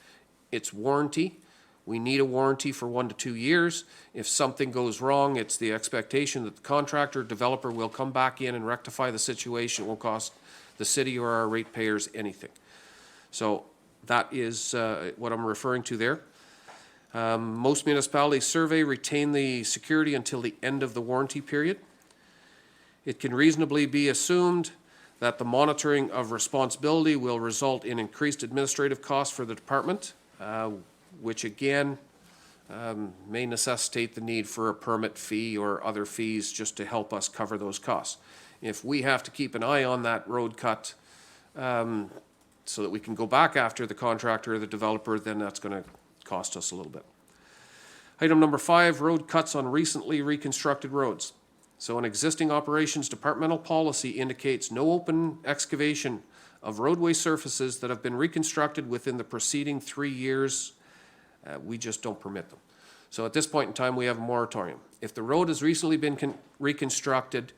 It's warranty. We need a warranty for 1 to 2 years. If something goes wrong, it's the expectation that the contractor, developer will come back in and rectify the situation. It won't cost the city or our ratepayers anything. So that is what I'm referring to there. Most municipalities survey retain the security until the end of the warranty period. It can reasonably be assumed that the monitoring of responsibility will result in increased administrative costs for the department, which again may necessitate the need for a permit fee or other fees just to help us cover those costs. If we have to keep an eye on that road cut so that we can go back after the contractor or the developer, then that's going to cost us a little bit. Item number 5, road cuts on recently reconstructed roads. So an existing operations departmental policy indicates no open excavation of roadway surfaces that have been reconstructed within the preceding 3 years. We just don't permit them. So at this point in time, we have a moratorium. If the road has recently been reconstructed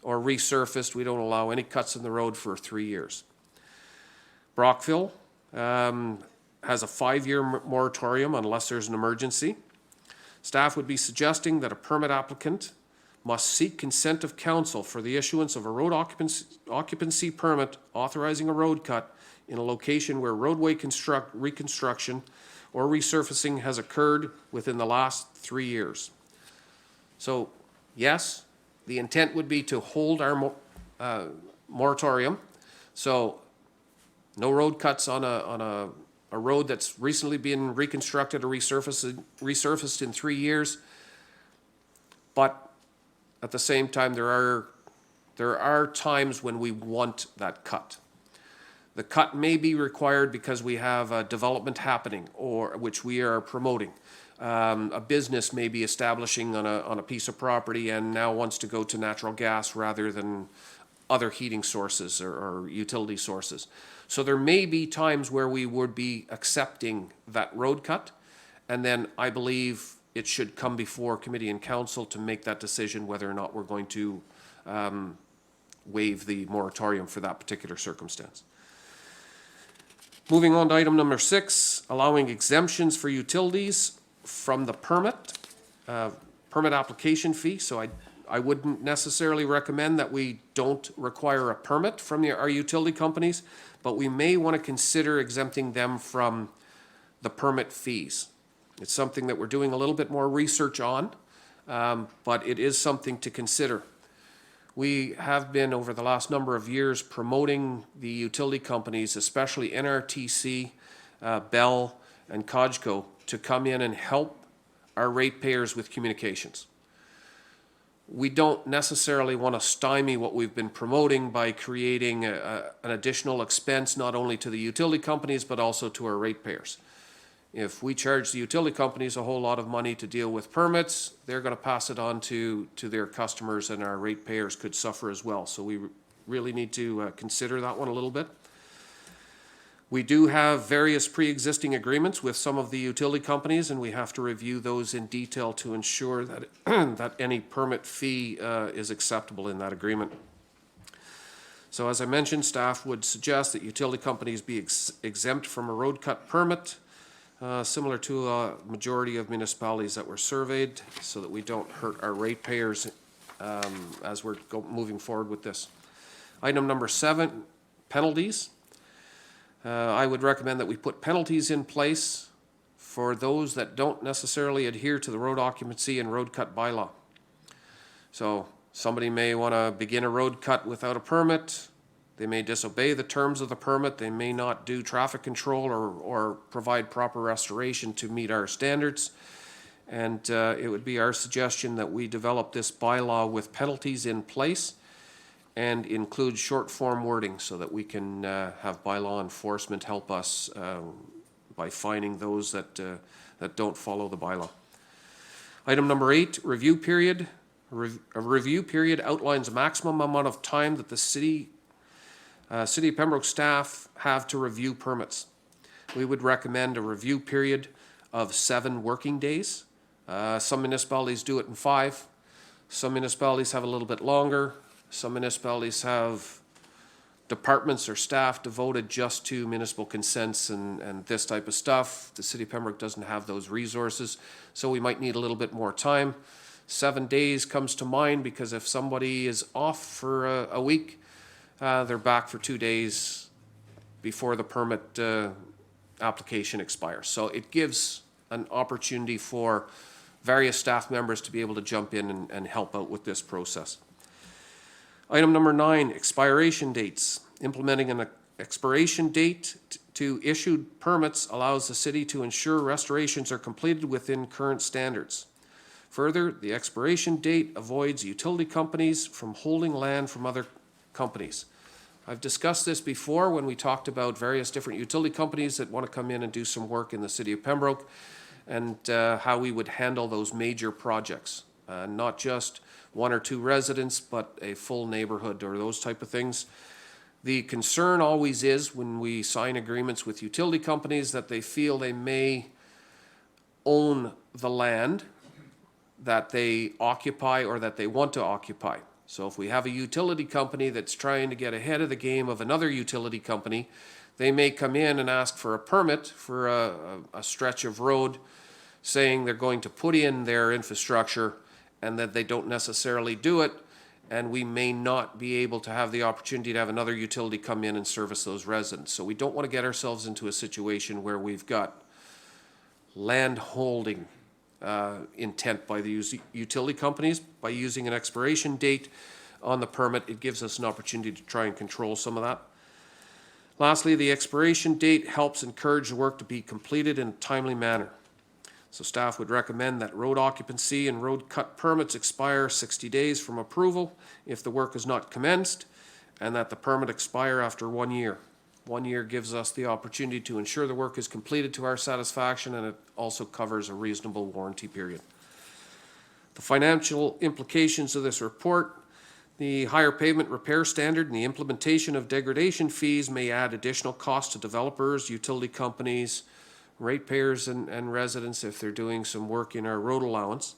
or resurfaced, we don't allow any cuts in the road for 3 years. Brockville has a 5-year moratorium unless there's an emergency. Staff would be suggesting that a permit applicant must seek consent of council for the issuance of a road occupancy permit authorizing a road cut in a location where roadway reconstruction or resurfacing has occurred within the last 3 years. So, yes, the intent would be to hold our moratorium. So, no road cuts on a road that's recently been reconstructed or resurfaced in 3 years. But at the same time, there are times when we want that cut. The cut may be required because we have a development happening or which we are promoting. A business may be establishing on a piece of property and now wants to go to natural gas rather than other heating sources or utility sources. So there may be times where we would be accepting that road cut, and then I believe it should come before committee and council to make that decision whether or not we're going to waive the moratorium for that particular circumstance. Moving on to item number 6, allowing exemptions for utilities from the permit application fee. So I wouldn't necessarily recommend that we don't require a permit from our utility companies, but we may want to consider exempting them from the permit fees. It's something that we're doing a little bit more research on, but it is something to consider. We have been, over the last number of years, promoting the utility companies, especially NRTC, Bell, and Codco, to come in and help our ratepayers with communications. we don't necessarily want to stymie what we've been promoting by creating an additional expense not only to the utility companies but also to our ratepayers. If we charge the utility companies a whole lot of money to deal with permits, they're going to pass it on to their customers, and our ratepayers could suffer as well. So we really need to consider that one a little bit. We do have various pre-existing agreements with some of the utility companies, and we have to review those in detail to ensure that, that any permit fee is acceptable in that agreement. So as I mentioned, staff would suggest that utility companies be exempt from a road cut permit, similar to a majority of municipalities that were surveyed, so that we don't hurt our ratepayers as we're moving forward with this. Item number 7, penalties. I would recommend that we put penalties in place for those that don't necessarily adhere to the road occupancy and road cut bylaw. So somebody may want to begin a road cut without a permit. They may disobey the terms of the permit. They may not do traffic control or provide proper restoration to meet our standards. And it would be our suggestion that we develop this bylaw with penalties in place and include short form wording so that we can have bylaw enforcement help us by fining those that don't follow the bylaw. Item number 8, review period. A review period outlines a maximum amount of time that the City of Pembroke staff have to review permits. We would recommend a review period of 7 working days. Some municipalities do it in 5. Some municipalities have a little bit longer. Some municipalities have departments or staff devoted just to municipal consents and this type of stuff. The City of Pembroke doesn't have those resources, so we might need a little bit more time. 7 days comes to mind because if somebody is off for a week, they're back for 2 days before the permit application expires. So it gives an opportunity for various staff members to be able to jump in and help out with this process. Item number 9, expiration dates. Implementing an expiration date to issued permits allows the city to ensure restorations are completed within current standards. Further, the expiration date avoids utility companies from holding land from other companies. I've discussed this before when we talked about various different utility companies that want to come in and do some work in the City of Pembroke and how we would handle those major projects. Not just 1 or 2 residents, but a full neighborhood or those type of things. The concern always is when we sign agreements with utility companies that they feel they may own the land that they occupy or that they want to occupy. So if we have a utility company that's trying to get ahead of the game of another utility company, they may come in and ask for a permit for a stretch of road, saying they're going to put in their infrastructure and that they don't necessarily do it, and we may not be able to have the opportunity to have another utility come in and service those residents. So we don't want to get ourselves into a situation where we've got land holding intent by the utility companies. By using an expiration date on the permit, it gives us an opportunity to try and control some of that. Lastly, the expiration date helps encourage the work to be completed in a timely manner. So staff would recommend that road occupancy and road cut permits expire 60 days from approval if the work is not commenced, and that the permit expire after 1 year. 1 year gives us the opportunity to ensure the work is completed to our satisfaction, and it also covers a reasonable warranty period. The financial implications of this report: the higher pavement repair standard and the implementation of degradation fees may add additional costs to developers, utility companies, ratepayers and residents if they're doing some work in our road allowance.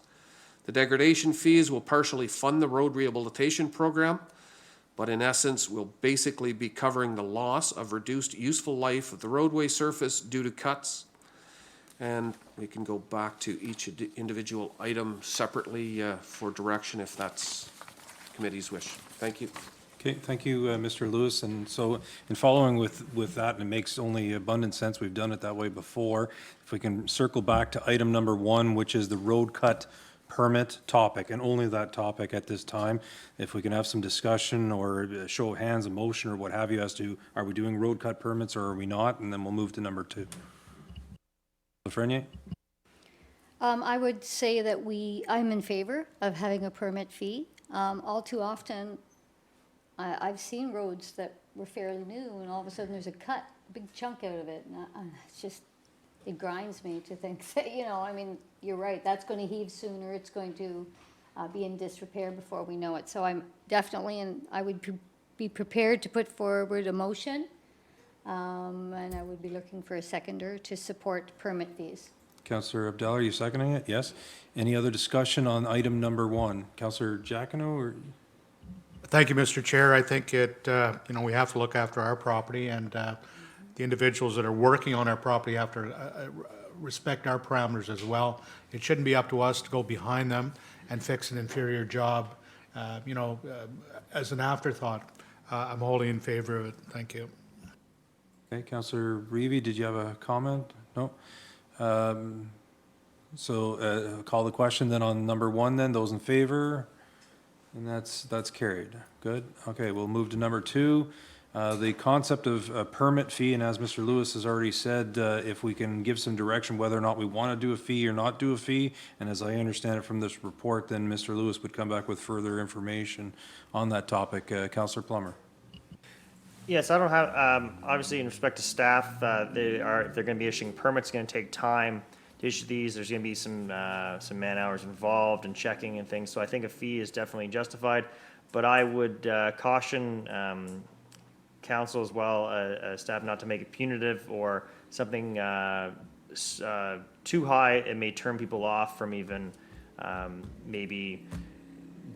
The degradation fees will partially fund the road rehabilitation program, but in essence will basically be covering the loss of reduced useful life of the roadway surface due to cuts. And we can go back to each individual item separately for direction if that's committee's wish. Thank you. Okay, thank you, Mr. Lewis. And so in following with that, and it makes only abundant sense, we've done it that way before. If we can circle back to item number 1, which is the road cut permit topic, and only that topic at this time. If we can have some discussion or a show of hands, a motion or what have you as to, are we doing road cut permits or are we not? And then we'll move to number 2. Lafreniere? I would say that I'm in favor of having a permit fee. All too often, I've seen roads that were fairly new, and all of a sudden there's a cut, a big chunk out of it, and it's just, it grinds me to think that, I mean, you're right, that's going to heave sooner, it's going to be in disrepair before we know it. So I'm definitely, and I would be prepared to put forward a motion, and I would be looking for a seconder to support permit fees. Councillor Abdallah, are you seconding it? Yes. Any other discussion on item number 1? Councillor Giacono, or? Thank you, Mr. Chair. I think we have to look after our property, and the individuals that are working on our property have to respect our parameters as well. It shouldn't be up to us to go behind them and fix an inferior job, as an afterthought. I'm wholly in favor of it. Thank you. Okay, Councillor Reevy, did you have a comment? No? Call the question then on number 1 then. Those in favor? And that's carried. Good. Okay, we'll move to number 2. The concept of a permit fee, and as Mr. Lewis has already said, if we can give some direction whether or not we want to do a fee or not do a fee, and as I understand it from this report, then Mr. Lewis would come back with further information on that topic. Councillor Plummer. Yes, I don't have, obviously in respect to staff, they're going to be issuing permits, it's going to take time to issue these. There's going to be some man hours involved and checking and things, so I think a fee is definitely justified. But I would caution council as well, staff, not to make it punitive or something too high. It may turn people off from even maybe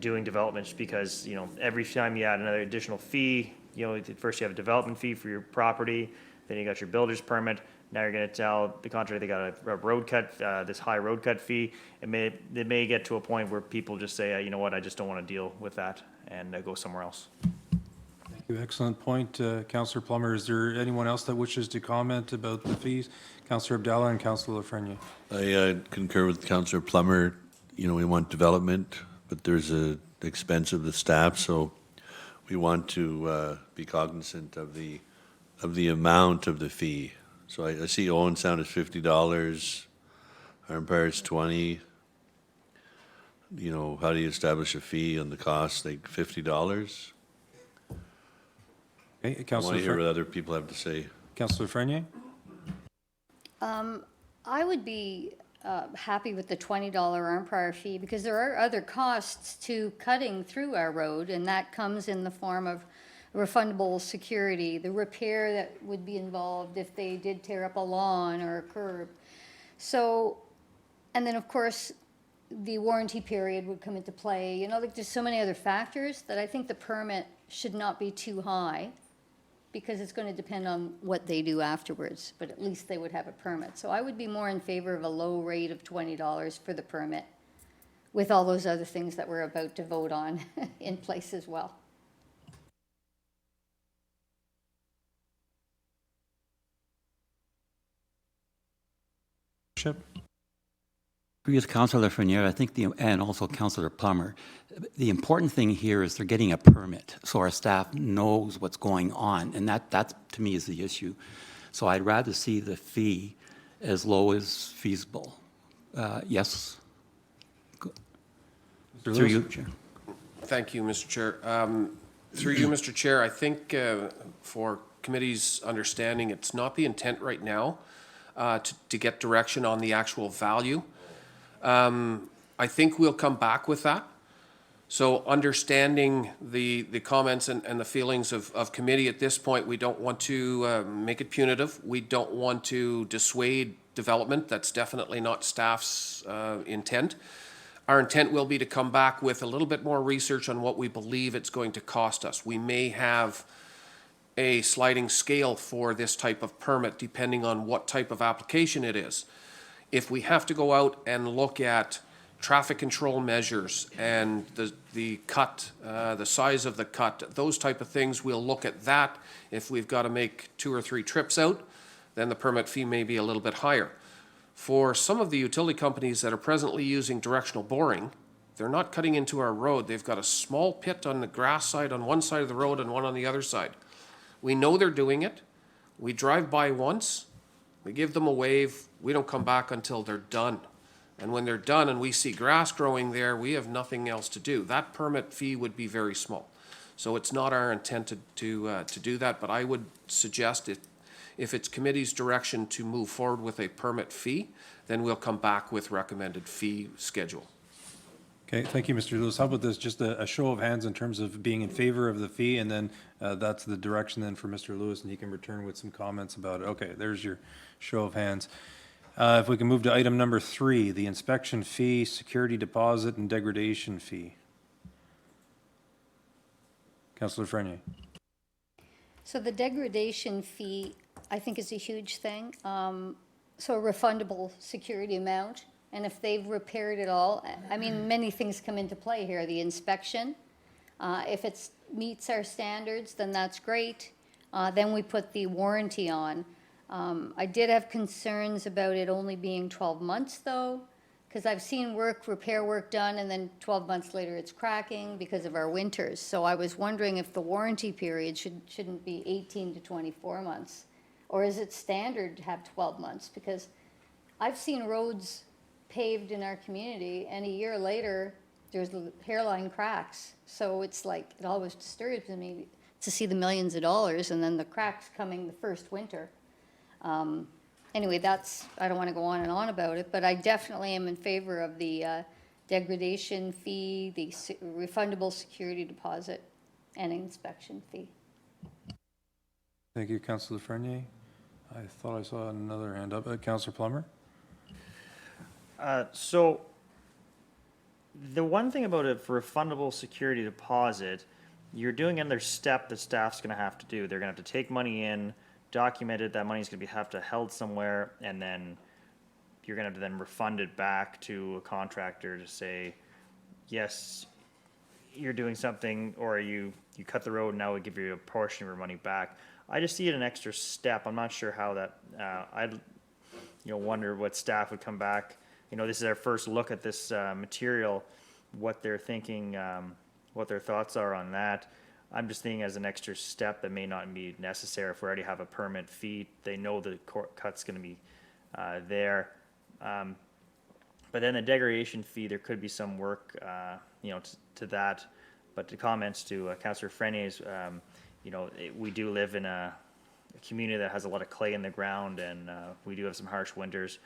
doing development, just because, every time you add another additional fee, first you have a development fee for your property, then you got your builder's permit. Now you're going to tell the contractor they got a road cut, this high road cut fee. It may get to a point where people just say, you know what, I just don't want to deal with that, and go somewhere else. Thank you. Excellent point, Councillor Plummer. Is there anyone else that wishes to comment about the fees? Councillor Abdallah and Councillor Lafreniere. I concur with Councillor Plummer. We want development, but there's an expense of the staff, so we want to be cognizant of the amount of the fee. So I see Owen Sound is $50, Empire is $20. How do you establish a fee on the cost, like $50? Okay, I Councillor want to hear what other people have to say. Councillor Lafreniere. I would be happy with the $20 arm prior fee, because there are other costs to cutting through our road, and that comes in the form of refundable security, the repair that would be involved if they did tear up a lawn or a curb. So, and then of course, the warranty period would come into play. There's so many other factors that I think the permit should not be too high, because it's going to depend on what they do afterwards, but at least they would have a permit. So I would be more in favor of a low rate of $20 for the permit, with all those other things that we're about to vote on in place as well. Agree with Councillor Lafreniere. I think and also Councillor Plummer. The important thing here is they're getting a permit, so our staff knows what's going on, and that to me is the issue. So I'd rather see the fee as low as feasible. Yes. Through you, Chair. Thank you, Mr. Chair. Through you, Mr. Chair, I think for committee's understanding, it's not the intent right now to get direction on the actual value. I think we'll come back with that. So understanding the comments and the feelings of committee at this point, we don't want to make it punitive. We don't want to dissuade development. That's definitely not staff's intent. Our intent will be to come back with a little bit more research on what we believe it's going to cost us. We may have a sliding scale for this type of permit depending on what type of application it is. If we have to go out and look at traffic control measures and the cut, the size of the cut, those type of things, we'll look at that. If we've got to make 2 or 3 trips out, then the permit fee may be a little bit higher. For some of the utility companies that are presently using directional boring, they're not cutting into our road. They've got a small pit on the grass side on one side of the road and one on the other side. We know they're doing it. We drive by once. We give them a wave. We don't come back until they're done. And when they're done and we see grass growing there, we have nothing else to do. That permit fee would be very small. So it's not our intent to do that, but I would suggest if it's committee's direction to move forward with a permit fee, then we'll come back with recommended fee schedule. Okay, thank you, Mr. Lewis. How about this, just a show of hands in terms of being in favor of the fee, and then that's the direction then for Mr. Lewis, and he can return with some comments about it. Okay, there's your show of hands. If we can move to item number 3, the inspection fee, security deposit, and degradation fee. Councillor Frenier. So the degradation fee, I think, is a huge thing. So a refundable security amount, and if they've repaired it all, I mean, many things come into play here. The inspection, if it meets our standards, then that's great. Then we put the warranty on. I did have concerns about it only being 12 months, though, because I've seen repair work done, and then 12 months later it's cracking because of our winters. So I was wondering if the warranty period shouldn't be 18 to 24 months, or is it standard to have 12 months? Because I've seen roads paved in our community, and a year later there's hairline cracks. So it's like, it always disturbs me to see the millions of dollars and then the cracks coming the first winter. Anyway, I don't want to go on and on about it, but I definitely am in favor of the degradation fee, the refundable security deposit, and inspection fee. Thank you, Councillor Frenier. I thought I saw another hand up. Councillor Plummer? So the one thing about a refundable security deposit, you're doing another step the staff's going to have to do. They're going to have to take money in, document it, that money's going to have to held somewhere, and then you're going to have to then refund it back to a contractor to say, yes, you're doing something, or you cut the road, and now we give you a portion of your money back. I just see it an extra step. I'm not sure how that, I'd wonder what staff would come back. This is our first look at this material, what they're thinking, what their thoughts are on that. I'm just thinking as an extra step that may not be necessary if we already have a permit fee. They know the cut's going to be there. But then the degradation fee, there could be some work, to that. But the comments to Councillor Frenier's, we do live in a community that has a lot of clay in the ground, and we do have some harsh winters.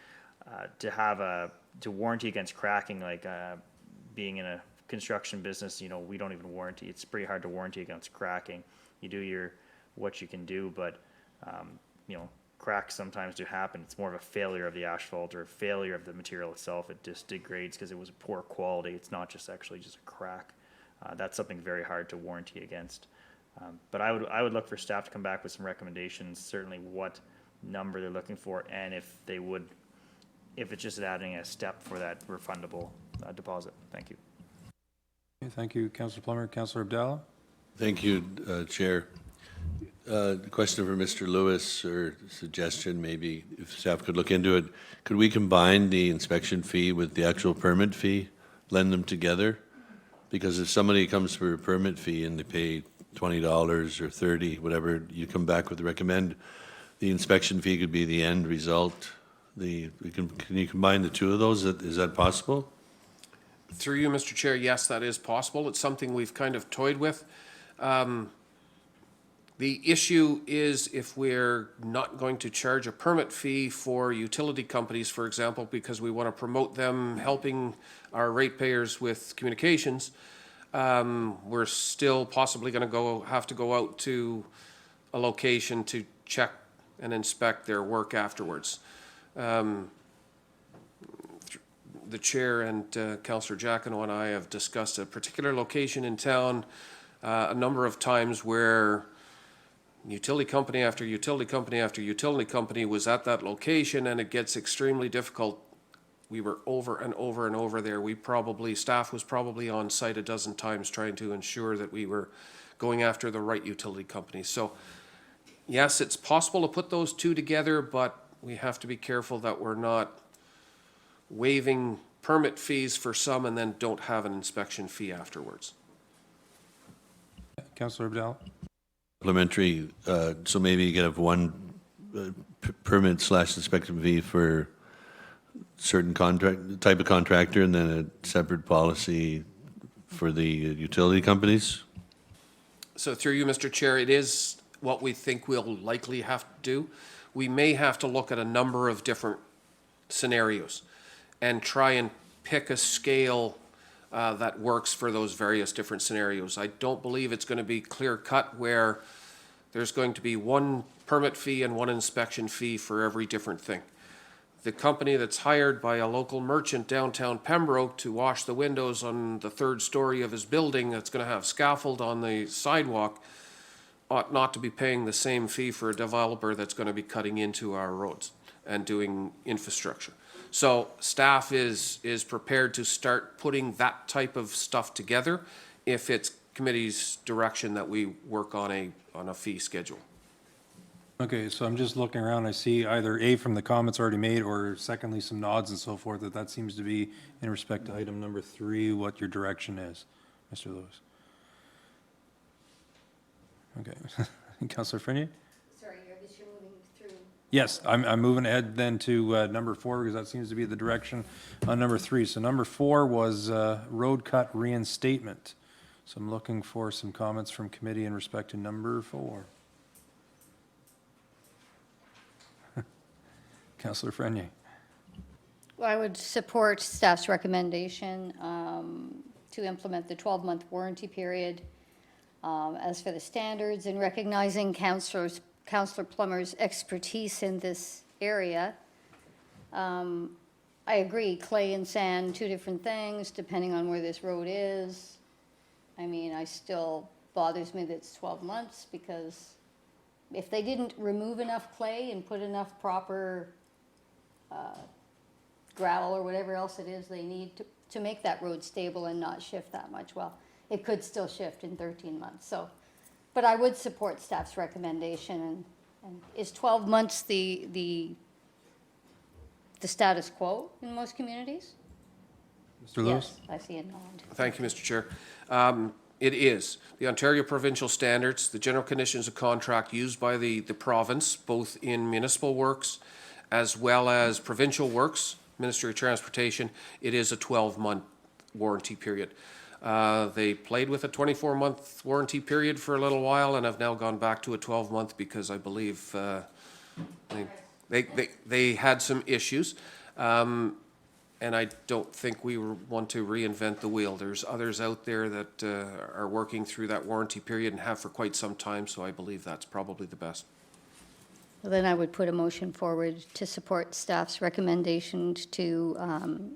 To warranty against cracking, like being in a construction business, we don't even warranty. It's pretty hard to warranty against cracking. You do what you can do, but cracks sometimes do happen. It's more of a failure of the asphalt or a failure of the material itself. It just degrades because it was poor quality. It's not just actually just a crack. That's something very hard to warranty against. But I would look for staff to come back with some recommendations, certainly what number they're looking for, and if it's just adding a step for that refundable deposit. Thank you. Okay, thank you, Councillor Plummer. Councillor Abdallah? Thank you, Chair. Question for Mr. Lewis, or suggestion, maybe if staff could look into it. Could we combine the inspection fee with the actual permit fee, blend them together? Because if somebody comes for a permit fee and they pay $20 or $30, whatever, you come back with recommend, the inspection fee could be the end result. Can you combine the two of those? Is that possible? Through you, Mr. Chair, yes, that is possible. It's something we've kind of toyed with. The issue is if we're not going to charge a permit fee for utility companies, for example, because we want to promote them helping our ratepayers with communications, we're still possibly going to have to go out to a location to check and inspect their work afterwards. The chair and Councillor Giacono and I have discussed a particular location in town a number of times where utility company after utility company after utility company was at that location, and it gets extremely difficult. We were over and over and over there. Staff was probably on site a dozen times trying to ensure that we were going after the right utility company. So yes, it's possible to put those two together, but we have to be careful that we're not waiving permit fees for some and then don't have an inspection fee afterwards. Councillor Abdallah? Supplementary, so maybe you could have one permit / inspection fee for certain contract, type of contractor and then a separate policy for the utility companies? So through you, Mr. Chair, it is what we think we'll likely have to do. We may have to look at a number of different scenarios and try and pick a scale that works for those various different scenarios. I don't believe it's going to be clear cut where there's going to be one permit fee and one inspection fee for every different thing. The company that's hired by a local merchant downtown Pembroke to wash the windows on the third story of his building that's going to have scaffold on the sidewalk ought not to be paying the same fee for a developer that's going to be cutting into our roads and doing infrastructure. So staff is prepared to start putting that type of stuff together if it's committee's direction that we work on a fee schedule. Okay, so I'm just looking around, I see either A, from the comments already made, or secondly, some nods and so forth, that seems to be, in respect to item number 3, what your direction is, Mr. Lewis. Okay, Councillor Frenier? Sorry, you're moving through. Yes, I'm moving ahead then to number 4, because that seems to be the direction on number 3. So number 4 was road cut reinstatement. So I'm looking for some comments from committee in respect to number 4. Councillor Frenier. Well, I would support staff's recommendation to implement the 12-month warranty period. As for the standards and recognizing Councillor Plummer's expertise in this area, I agree, clay and sand, two different things, depending on where this road is. I mean, I still bothers me that it's 12 months, because if they didn't remove enough clay and put enough proper gravel or whatever else it is they need to make that road stable and not shift that much, well, it could still shift in 13 months. So, but I would support staff's recommendation. And is 12 months the status quo in most communities? Mr. Lewis? Yes, I see a nod. Thank you, Mr. Chair. It is. The Ontario provincial standards, the general conditions of contract used by the province, both in municipal works as well as provincial works, Ministry of Transportation, it is a 12-month warranty period. They played with a 24-month warranty period for a little while and have now gone back to a 12-month because I believe they had some issues. And I don't think we want to reinvent the wheel. There's others out there that are working through that warranty period and have for quite some time, so I believe that's probably the best. Well, then I would put a motion forward to support staff's recommendation to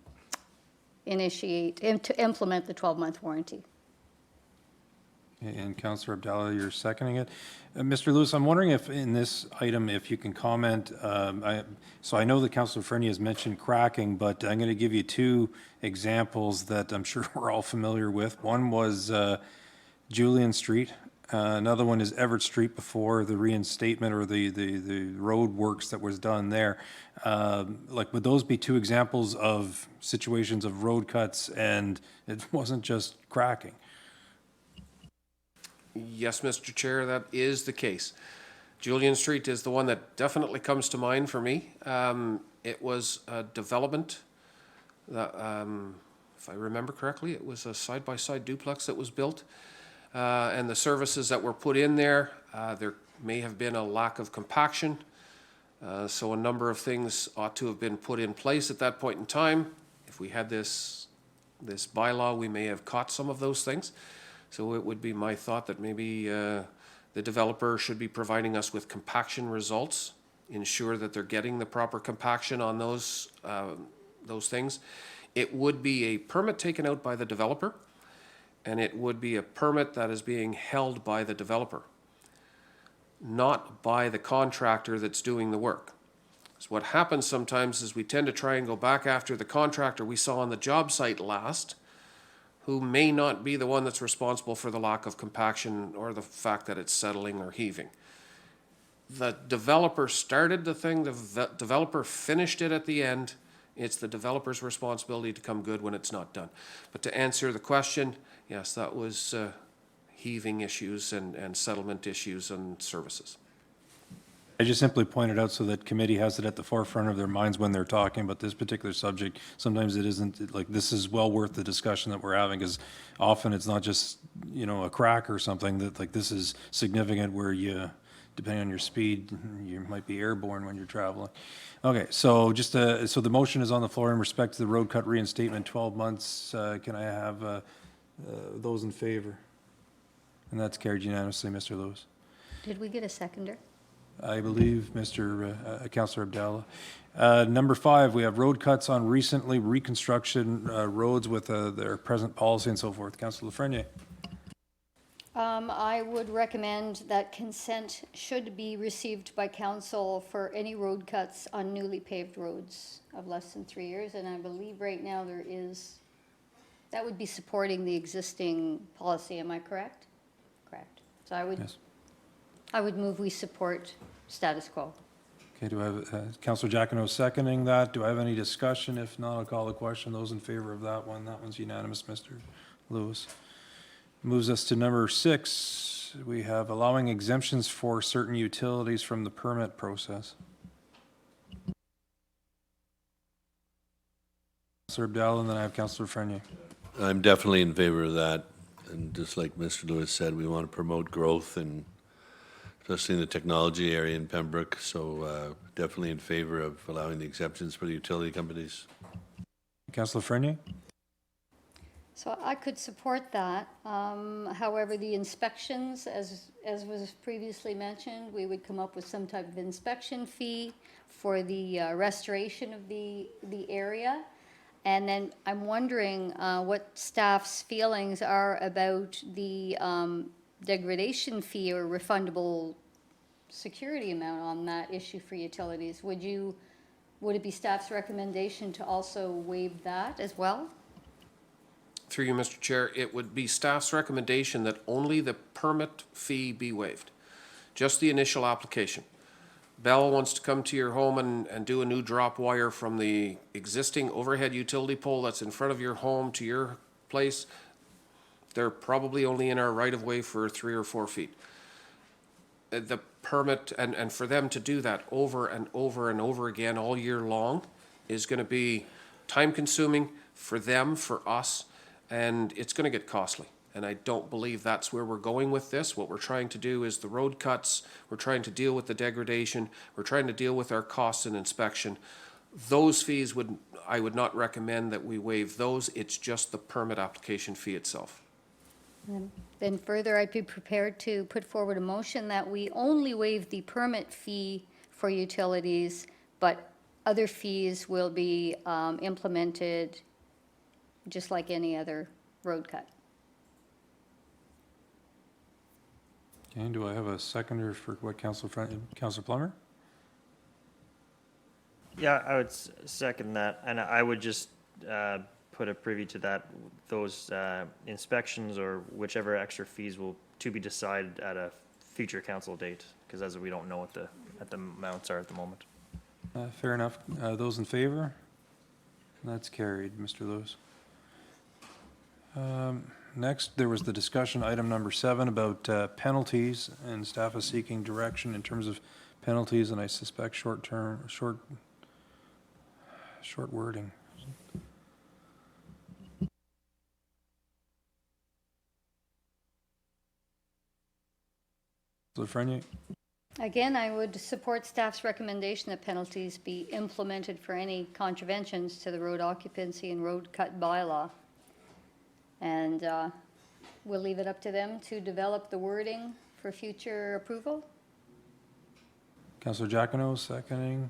initiate and to implement the 12-month warranty. And Councillor Abdallah, you're seconding it. Mr. Lewis, I'm wondering if in this item, if you can comment, so I know that Councillor Fernie has mentioned cracking, but I'm going to give you 2 examples that I'm sure we're all familiar with. One was Julian Street. Another one is Everett Street before the reinstatement or the road works that was done there. Like, would those be 2 examples of situations of road cuts and it wasn't just cracking? Yes, Mr. Chair, that is the case. Julian Street is the one that definitely comes to mind for me. It was a development that, if I remember correctly, it was a side-by-side duplex that was built. And the services that were put in there may have been a lack of compaction. So a number of things ought to have been put in place at that point in time. If we had this bylaw, we may have caught some of those things. So it would be my thought that maybe the developer should be providing us with compaction results, ensure that they're getting the proper compaction on those things. It would be a permit taken out by the developer, and it would be a permit that is being held by the developer, not by the contractor that's doing the work. So what happens sometimes is we tend to try and go back after the contractor we saw on the job site last, who may not be the one that's responsible for the lack of compaction or the fact that it's settling or heaving. The developer started the thing, the developer finished it at the end. It's the developer's responsibility to come good when it's not done. But to answer the question, yes, that was heaving issues and settlement issues and services. I just simply pointed out so that committee has it at the forefront of their minds when they're talking about this particular subject. Sometimes it isn't, like, this is well worth the discussion that we're having, because often it's not just, you know, a crack or something, that, like, this is significant where you, depending on your speed, you might be airborne when you're traveling. Okay, so just, so the motion is on the floor in respect to the road cut reinstatement, 12 months. Can I have those in favor? And that's carried unanimously, Mr. Lewis. Did we get a seconder? I believe Councillor Abdallah. Number 5, we have road cuts on recently reconstruction roads with their present policy and so forth. Councillor Lafreniere. I would recommend that consent should be received by council for any road cuts on newly paved roads of less than 3 years, and I believe right now there is, that would be supporting the existing policy, am I correct? Correct. So Yes. I would move we support status quo. Okay, do I have, Councillor Giacono seconding that? Do I have any discussion? If not, I'll call the question. Those in favor of that one? That one's unanimous, Mr. Lewis. Moves us to number 6. We have allowing exemptions for certain utilities from the permit process. Councillor Abdallah, and then I have Councillor Frenier. I'm definitely in favor of that. And just like Mr. Lewis said, we want to promote growth, and especially in the technology area in Pembroke. So definitely in favor of allowing the exemptions for the utility companies. Councillor Frenier? So I could support that. However, the inspections, as was previously mentioned, we would come up with some type of inspection fee for the restoration of the area. And then I'm wondering what staff's feelings are about the degradation fee or refundable security amount on that issue for utilities. Would it be staff's recommendation to also waive that as well? Through you, Mr. Chair, it would be staff's recommendation that only the permit fee be waived, just the initial application. Bell wants to come to your home and do a new drop wire from the existing overhead utility pole that's in front of your home to your place. They're probably only in our right-of-way for 3 or 4 feet. The permit, and for them to do that over and over and over again all year long is going to be time-consuming for them, for us, and it's going to get costly. And I don't believe that's where we're going with this. What we're trying to do is the road cuts, we're trying to deal with the degradation, we're trying to deal with our costs and inspection. Those fees I would not recommend that we waive those. It's just the permit application fee itself. Then further, I'd be prepared to put forward a motion that we only waive the permit fee for utilities, but other fees will be implemented just like any other road cut. Okay, do I have a seconder for what Councillor Plummer? Yeah, I would second that, and I would just put a privy to that, those inspections or whichever extra fees will to be decided at a future council date, because as we don't know what the amounts are at the moment. Fair enough. Those in favor? That's carried, Mr. Lewis. Next, there was the discussion, item number 7, about penalties, and staff is seeking direction in terms of penalties, and I suspect short wording. Lafreniere? Again, I would support staff's recommendation that penalties be implemented for any contraventions to the road occupancy and road cut bylaw. And we'll leave it up to them to develop the wording for future approval. Councillor Giacono, seconding.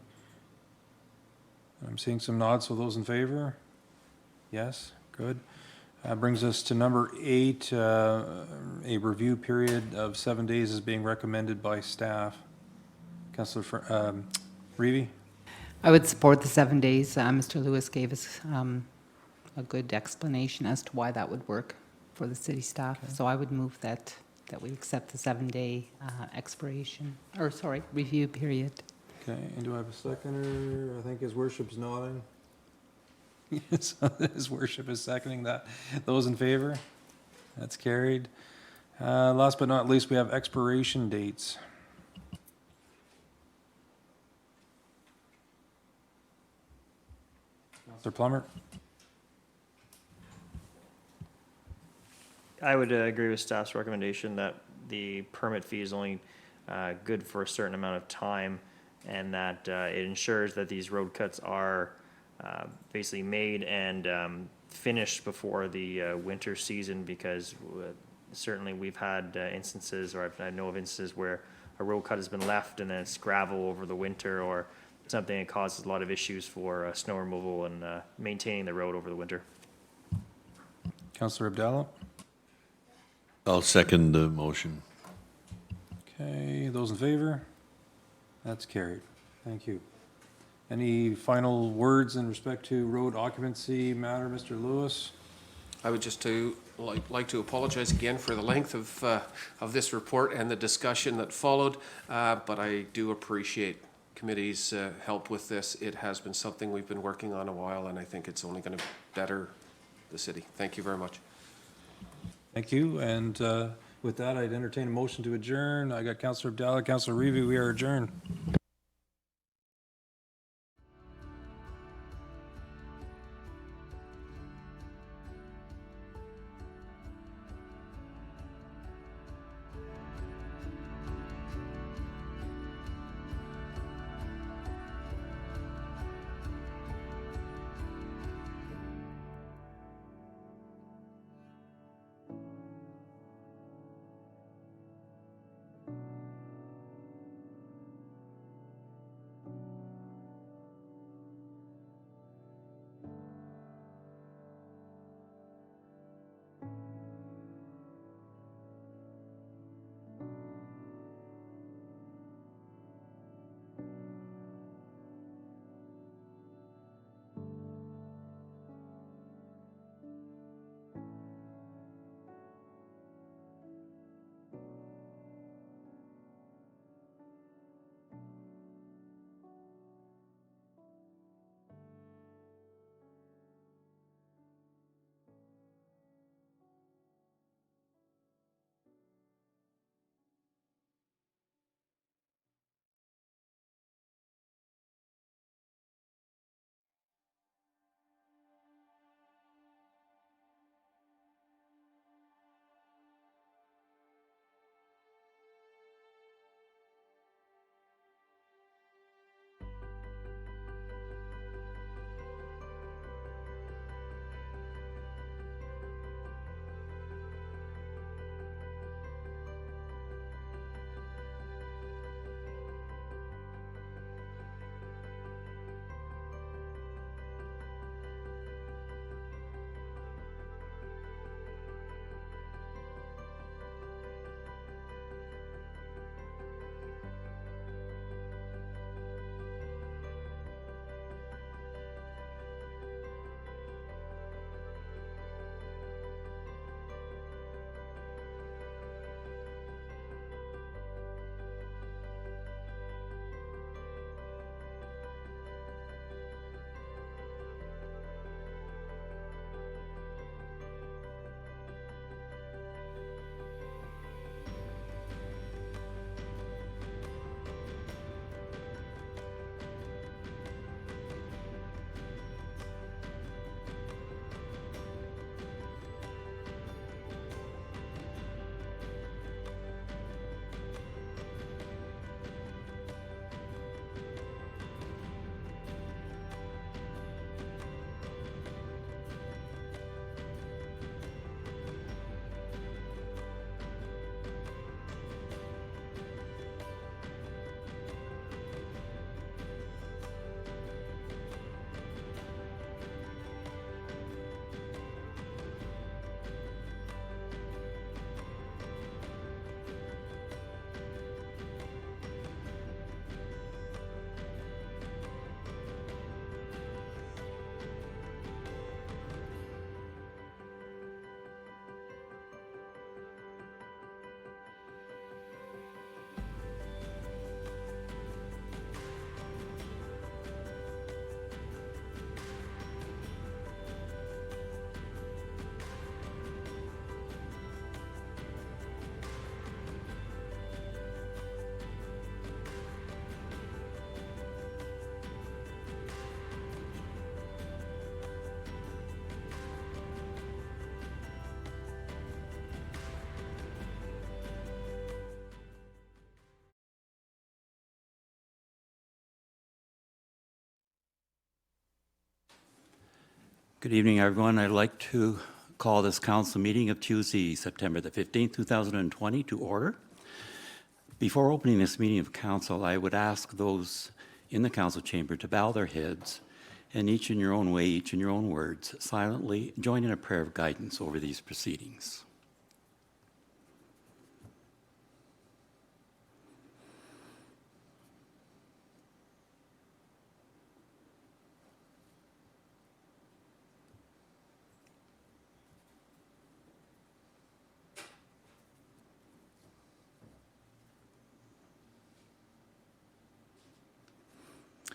I'm seeing some nods, so those in favor? Yes, good. Brings us to number 8, a review period of 7 days is being recommended by staff. Councillor Reevy? I would support the 7 days. Mr. Lewis gave us a good explanation as to why that would work for the city staff. Okay. So I would move that we accept the 7-day review period. Okay, and do I have a seconder? I think his worship's nodding. Yes, his worship is seconding that. Those in favor? That's carried. Last but not least, we have expiration dates. Counselor Plummer? I would agree with staff's recommendation that the permit fee is only good for a certain amount of time, and that it ensures that these road cuts are basically made and finished before the winter season, because certainly we've had instances, or I know of instances where a road cut has been left and then it's gravel over the winter or something that causes a lot of issues for snow removal and maintaining the road over the winter. Counselor Abdallah? I'll second the motion. Okay, those in favor? That's carried. Thank you. Any final words in respect to road occupancy matter, Mr. Lewis? I would just like to apologize again for the length of this report and the discussion that followed, but I do appreciate committee's help with this. It has been something we've been working on a while, and I think it's only going to better the city. Thank you very much. Thank you, and with that, I'd entertain a motion to adjourn. I got Councillor Abdallah, Councillor Reeve, we are adjourned. Good evening, everyone. I'd like to call this council meeting of Tuesday, September the 15th, 2020 to order. Before opening this meeting of council, I would ask those in the council chamber to bow their heads and each in your own way, each in your own words, silently join in a prayer of guidance over these proceedings.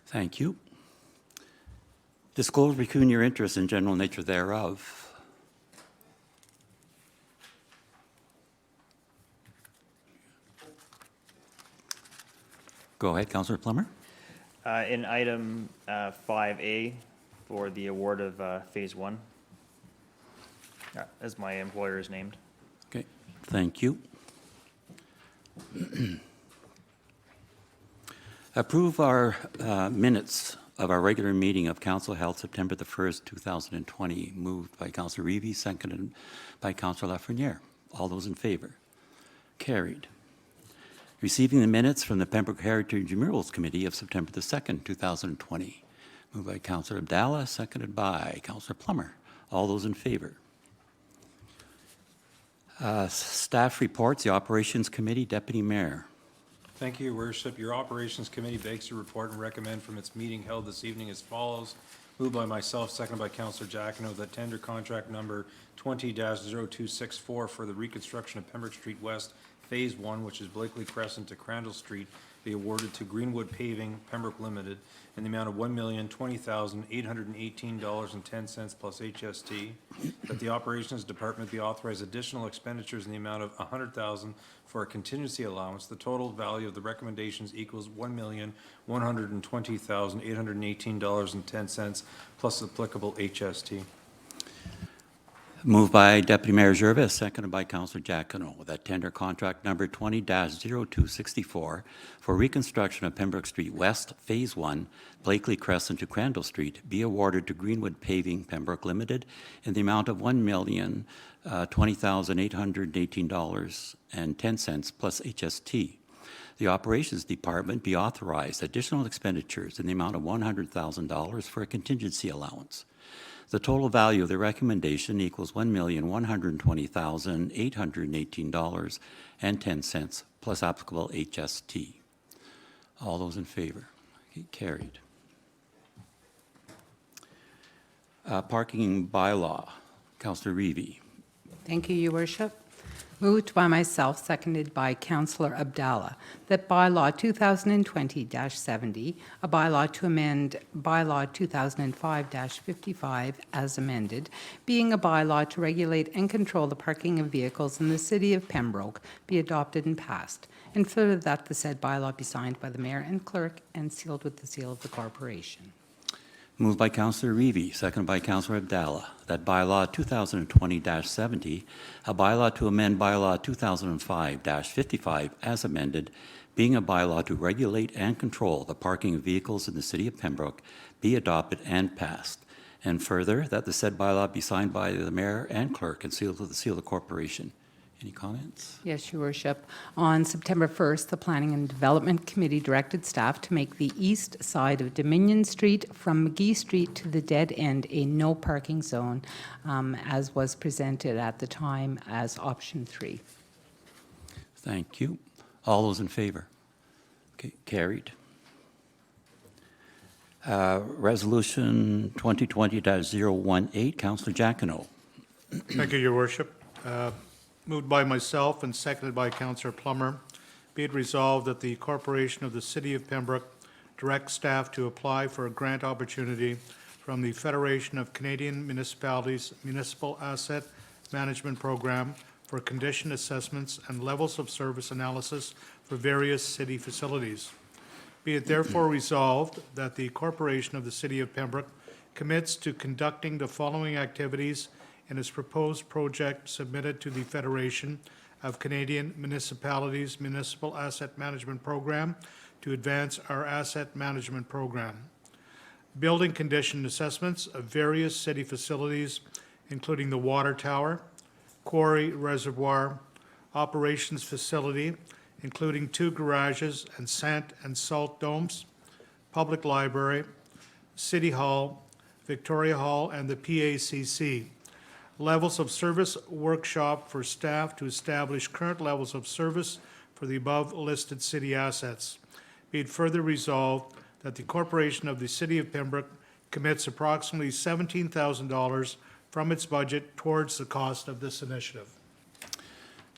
Thank you. Disclose pecuniary interest and general nature thereof. Go ahead, Councillor Plummer. In item 5A for the award of Phase 1, as my employer is named. Okay, thank you. Approve our minutes of our regular meeting of council held September the 1st, 2020. Moved by Councillor Reeve, seconded by Councillor Lafreniere. All those in favor? Carried. Receiving the minutes from the Pembroke Heritage and Murals Committee of September the 2nd, 2020. Moved by Councillor Abdallah, seconded by Councillor Plummer. All those in favor? Staff reports, the Operations Committee, Deputy Mayor. Thank you, Your Worship. Your Operations Committee begs to report and recommend from its meeting held this evening as follows. Moved by myself, seconded by Councillor Jacquino, that tender contract number 20-0264 for the reconstruction of Pembroke Street West, Phase 1, which is Blakely Crescent to Crandall Street, be awarded to Greenwood Paving, Pembroke Limited, in the amount of $1,020,818.10 plus HST. That the Operations Department be authorized additional expenditures in the amount of $100,000 for a contingency allowance. The total value of the recommendations equals $1,120,818.10 plus applicable HST. Moved by Deputy Mayor Gervais, seconded by Councillor Jacquino, that tender contract number 20-0264 for reconstruction of Pembroke Street West, Phase 1, Blakely Crescent to Crandall Street, be awarded to Greenwood Paving, Pembroke Limited, in the amount of $1,020,818.10 plus HST. The Operations Department be authorized additional expenditures in the amount of $100,000 for a contingency allowance. The total value of the recommendation equals $1,120,818.10 plus applicable HST. All those in favor? Okay, carried. Parking bylaw. Councillor Reeve. Thank you, Your Worship. Moved by myself, seconded by Councillor Abdallah, that Bylaw 2020-70, a bylaw to amend Bylaw 2005-55 as amended, being a bylaw to regulate and control the parking of vehicles in the city of Pembroke, be adopted and passed, and further that the said bylaw be signed by the mayor and clerk and sealed with the seal of the corporation. Moved by Councillor Reeve, seconded by Councillor Abdallah, that Bylaw 2020-70, a bylaw to amend Bylaw 2005-55 as amended, being a bylaw to regulate and control the parking of vehicles in the city of Pembroke, be adopted and passed. And further, that the said bylaw be signed by the mayor and clerk and sealed with the seal of the corporation. Any comments? Yes, Your Worship. On September 1st, the Planning and Development Committee directed staff to make the east side of Dominion Street from McGee Street to the dead end a no parking zone, as was presented at the time as option 3. Thank you. All those in favor? Okay, carried. Resolution 2020-018, Councillor Jacquino. Thank you, Your Worship. Moved by myself and seconded by Councillor Plummer, be it resolved that the Corporation of the City of Pembroke direct staff to apply for a grant opportunity from the Federation of Canadian Municipalities Municipal Asset Management Program for condition assessments and levels of service analysis for various city facilities. Be it therefore resolved that the Corporation of the City of Pembroke commits to conducting the following activities in its proposed project submitted to the Federation of Canadian Municipalities Municipal Asset Management Program to advance our asset management program. building condition assessments of various city facilities, including the water tower, quarry reservoir, operations facility, including 2 garages and sand and salt domes, public library, City Hall, Victoria Hall, and the PACC. Levels of service workshop for staff to establish current levels of service for the above-listed city assets. Be it further resolved that the Corporation of the City of Pembroke commits approximately $17,000 from its budget towards the cost of this initiative.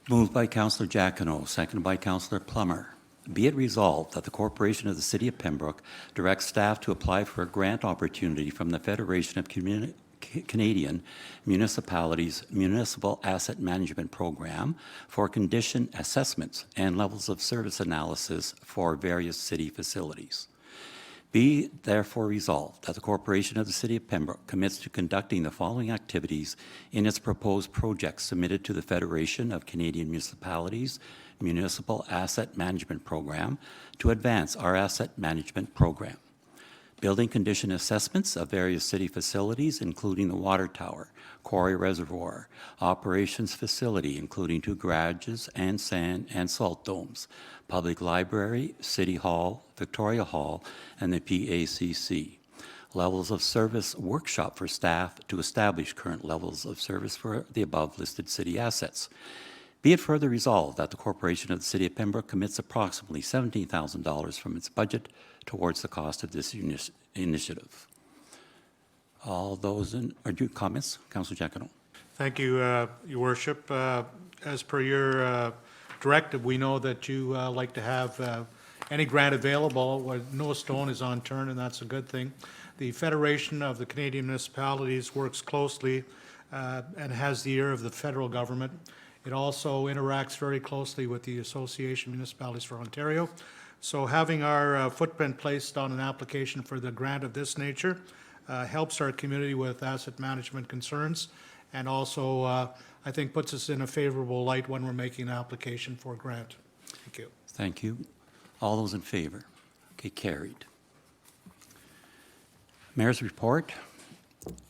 Moved by Councillor Giacono, seconded by Councillor Plummer. Be it resolved that the Corporation of the City of Pembroke directs staff to apply for a grant opportunity from the Federation of Canadian Municipalities Municipal Asset Management Program for condition assessments and levels of service analysis for various city facilities. Be therefore resolved that the Corporation of the City of Pembroke commits to conducting the following activities in its proposed project submitted to the Federation of Canadian Municipalities Municipal Asset Management Program to advance our asset management program. Building condition assessments of various city facilities, including the water tower, quarry reservoir, operations facility, including 2 garages and sand and salt domes, public library, City Hall, Victoria Hall, and the PACC. Levels of service workshop for staff to establish current levels of service for the above-listed city assets. Be it further resolved that the Corporation of the City of Pembroke commits approximately $17,000 from its budget towards the cost of this initiative. All those are your comments, Councillor Giacono. Thank you, Your Worship. As per your directive, we know that you like to have any grant available where no stone is unturned, and that's a good thing. The Federation of the Canadian Municipalities works closely and has the ear of the federal government. It also interacts very closely with the Association of Municipalities for Ontario. So having our footprint placed on an application for the grant of this nature helps our community with asset management concerns, and also I think puts us in a favorable light when we're making an application for a grant. Thank you. Thank you. All those in favor? Okay, carried. Mayor's report.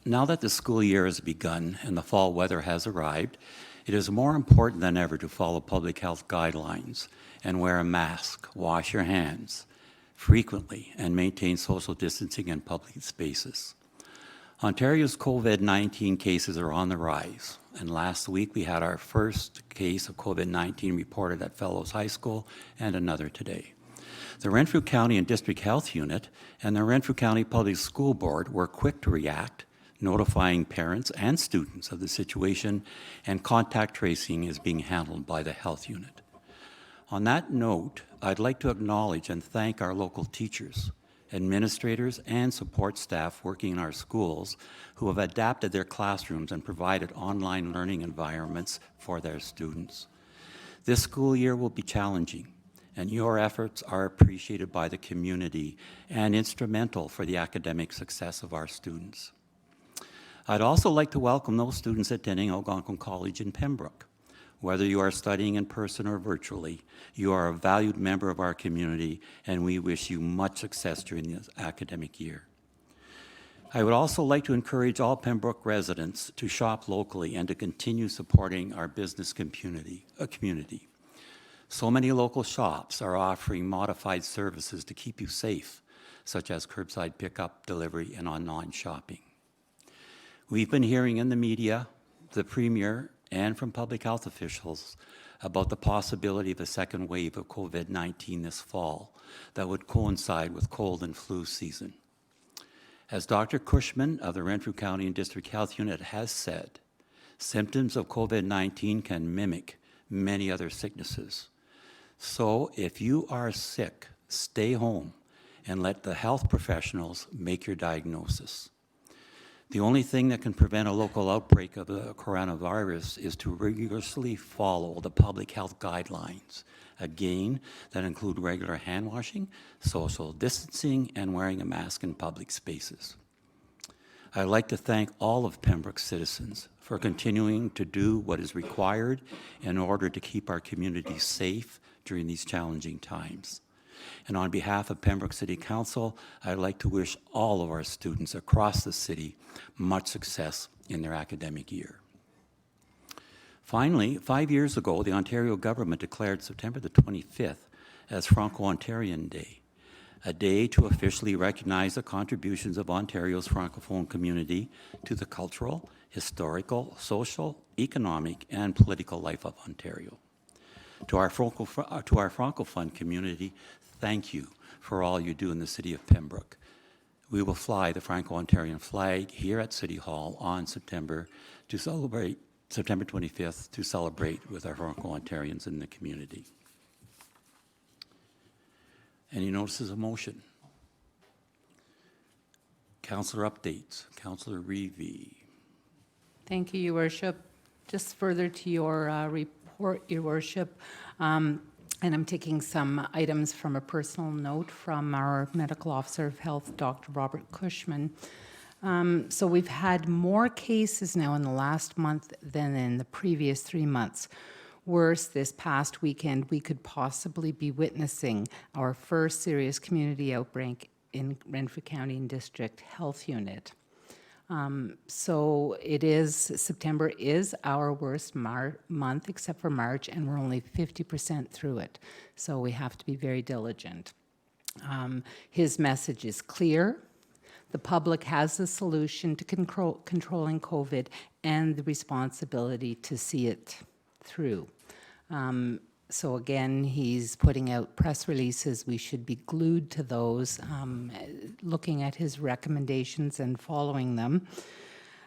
Now that the school year has begun and the fall weather has arrived, it is more important than ever to follow public health guidelines and wear a mask, wash your hands frequently, and maintain social distancing in public spaces. Ontario's COVID-19 cases are on the rise, and last week we had our first case of COVID-19 reported at Fellows High School and another today. The Renfrew County and District Health Unit and the Renfrew County Public School Board were quick to react, notifying parents and students of the situation, and contact tracing is being handled by the health unit. On that note, I'd like to acknowledge and thank our local teachers, administrators, and support staff working in our schools who have adapted their classrooms and provided online learning environments for their students. This school year will be challenging, and your efforts are appreciated by the community and instrumental for the academic success of our students. I'd also like to welcome those students attending Algonquin College in Pembroke. Whether you are studying in person or virtually, you are a valued member of our community, and we wish you much success during this academic year. I would also like to encourage all Pembroke residents to shop locally and to continue supporting our business community. So many local shops are offering modified services to keep you safe, such as curbside pickup, delivery, and online shopping. We've been hearing in the media, the Premier, and from public health officials about the possibility of a second wave of COVID-19 this fall that would coincide with cold and flu season. As Dr. Cushman of the Renfrew County and District Health Unit has said, symptoms of COVID-19 can mimic many other sicknesses. So if you are sick, stay home and let the health professionals make your diagnosis. The only thing that can prevent a local outbreak of the coronavirus is to rigorously follow the public health guidelines, again, that include regular hand washing, social distancing, and wearing a mask in public spaces. I'd like to thank all of Pembroke's citizens for continuing to do what is required in order to keep our community safe during these challenging times. And on behalf of Pembroke City Council, I'd like to wish all of our students across the city much success in their academic year. Finally, 5 years ago, the Ontario government declared September the 25th as Franco-Ontarian Day, a day to officially recognize the contributions of Ontario's Francophone community to the cultural, historical, social, economic, and political life of Ontario. To our Francophone community, thank you for all you do in the city of Pembroke. We will fly the Franco-Ontarian flag here at City Hall on September 25th to celebrate with our Franco-Ontarians in the community. Any notices of motion? Councillor updates. Councillor Reevy. Thank you, Your Worship. Just further to your report, Your Worship, and I'm taking some items from a personal note from our Medical Officer of Health, Dr. Robert Cushman. So we've had more cases now in the last month than in the previous 3 months. Worse, this past weekend, we could possibly be witnessing our first serious community outbreak in Renfrew County and District Health Unit. So it is, September is our worst month except for March, and we're only 50% through it. So we have to be very diligent. His message is clear. The public has the solution to controlling COVID and the responsibility to see it through. So again, he's putting out press releases. We should be glued to those, looking at his recommendations and following them.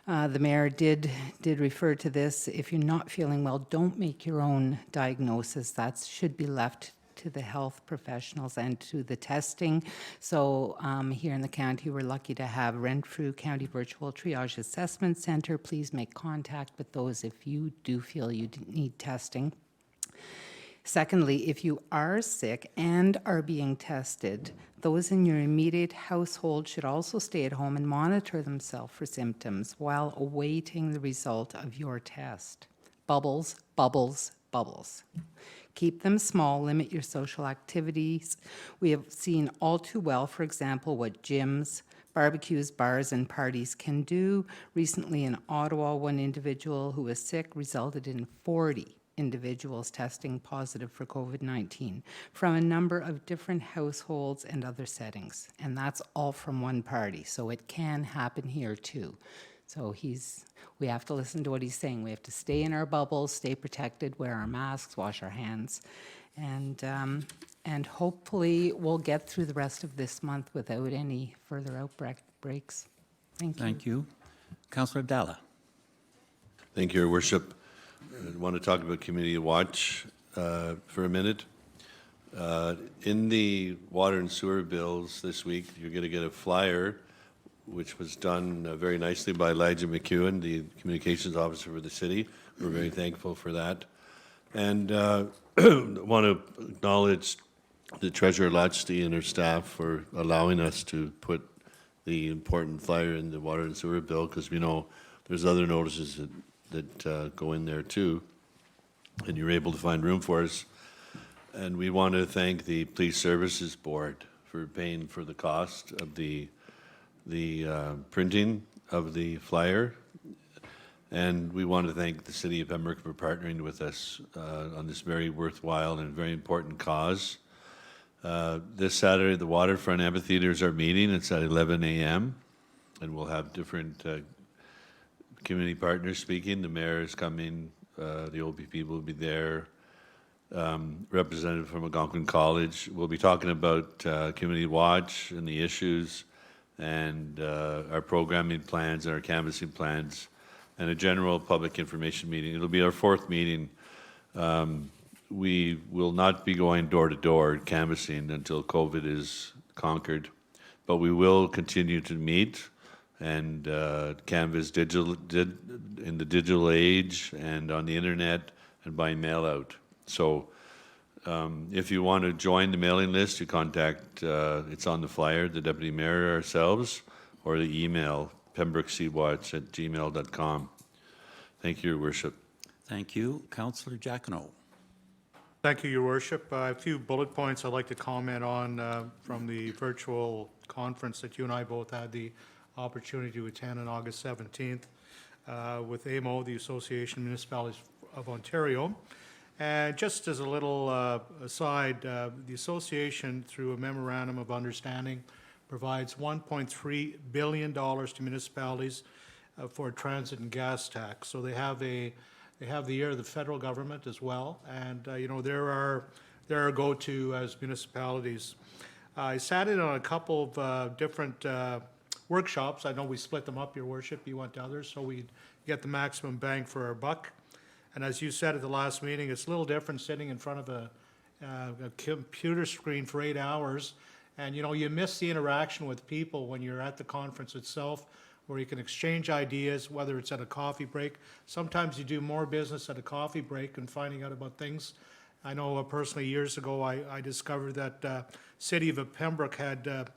The mayor did refer to this. If you're not feeling well, don't make your own diagnosis. That should be left to the health professionals and to the testing. So here in the county, we're lucky to have Renfrew County Virtual Triage Assessment Center. Please make contact with those if you do feel you need testing. Secondly, if you are sick and are being tested, those in your immediate household should also stay at home and monitor themselves for symptoms while awaiting the result of your test. Bubbles, bubbles, bubbles. Keep them small, limit your social activities. We have seen all too well, for example, what gyms, barbecues, bars, and parties can do. Recently in Ottawa, one individual who was sick resulted in 40 individuals testing positive for COVID-19 from a number of different households and other settings. And that's all from one party. So it can happen here too. So we have to listen to what he's saying. We have to stay in our bubbles, stay protected, wear our masks, wash our hands. And hopefully we'll get through the rest of this month without any further outbreaks. Thank you. Thank you. Councillor Abdallah. Thank you, Your Worship. I want to talk about Community Watch for a minute. In the water and sewer bills this week, you're going to get a flyer, which was done very nicely by Elijah McEwen, the communications officer for the city. We're very thankful for that. And want to acknowledge the Treasurer Latchty and her staff for allowing us to put the important flyer in the water and sewer bill, because we know there's other notices that go in there too, and you're able to find room for us. And we want to thank the Police Services Board for paying for the cost of the printing of the flyer. And we want to thank the City of Pembroke for partnering with us on this very worthwhile and very important cause. This Saturday, the Waterfront Amphitheater is our meeting. It's at 11 a.m. and we'll have different community partners speaking. The mayor is coming, the OPP will be there, representative from Algonquin College. We'll be talking about Community Watch and the issues and our programming plans and our canvassing plans and a general public information meeting. It'll be our fourth meeting. We will not be going door to door canvassing until COVID is conquered, but we will continue to meet and canvass in the digital age and on the internet and by mail out. So if you want to join the mailing list, you contact, it's on the flyer, the Deputy Mayor ourselves, or the email, pembrokeseawatch@gmail.com. Thank you, Your Worship. Thank you. Councillor Giacono. Thank you, Your Worship. A few bullet points I'd like to comment on from the virtual conference that you and I both had the opportunity to attend on August 17th with AMO, the Association of Municipalities of Ontario. And just as a little aside, the association, through a memorandum of understanding, provides $1.3 billion to municipalities for transit and gas tax. So they have the ear of the federal government as well, and you know, they're our go-to as municipalities. I sat in on a couple of different workshops. I know we split them up, Your Worship. You went to others, so we get the maximum bang for our buck. And as you said at the last meeting, it's a little different sitting in front of a computer screen for 8 hours, and you know, you miss the interaction with people when you're at the conference itself, where you can exchange ideas, whether it's at a coffee break. Sometimes you do more business at a coffee break and finding out about things. I know personally years ago I discovered that City of Pembroke had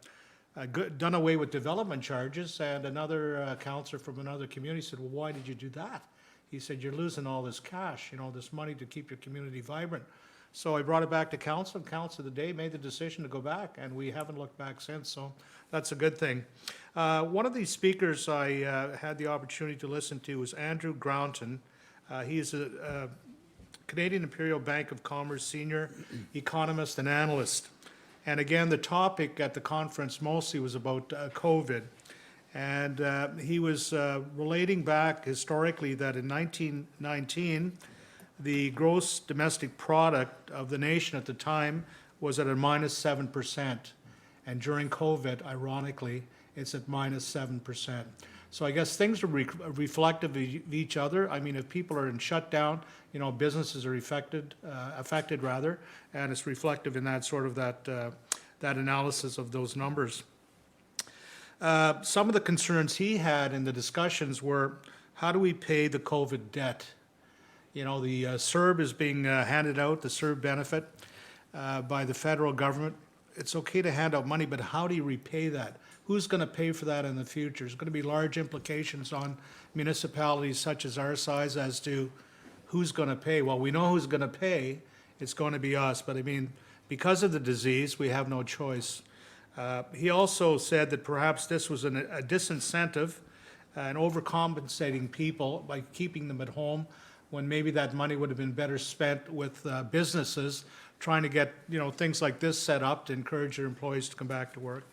done away with development charges, and another councillor from another community said, well, why did you do that? He said, you're losing all this cash, you know, this money to keep your community vibrant. So I brought it back to council, and council of the day made the decision to go back, and we haven't looked back since, so that's a good thing. One of these speakers I had the opportunity to listen to was Andrew Grounton. He's a Canadian Imperial Bank of Commerce senior economist and analyst. And again, the topic at the conference mostly was about COVID. And he was relating back historically that in 1919, the gross domestic product of the nation at the time was at a -7%. And during COVID, ironically, it's at -7%. So I guess things are reflective of each other. I mean, if people are in shutdown, you know, businesses are affected, and it's reflective in that sort of that analysis of those numbers. Some of the concerns he had in the discussions were, how do we pay the COVID debt? You know, the CERB is being handed out, the CERB benefit by the federal government. It's okay to hand out money, but how do you repay that? Who's going to pay for that in the future? There's going to be large implications on municipalities such as our size as to who's going to pay. Well, we know who's going to pay. It's going to be us. But I mean, because of the disease, we have no choice. He also said that perhaps this was a disincentive and overcompensating people by keeping them at home, when maybe that money would have been better spent with businesses trying to get, you know, things like this set up to encourage their employees to come back to work.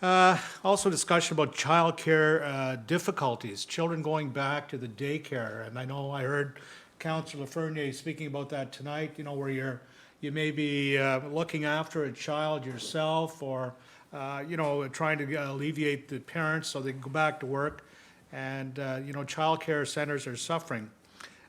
Also discussion about childcare difficulties, children going back to the daycare. And I know I heard Councillor Fernier speaking about that tonight, you know, where you may be looking after a child yourself, or, you know, trying to alleviate the parents so they can go back to work. And, you know, childcare centers are suffering.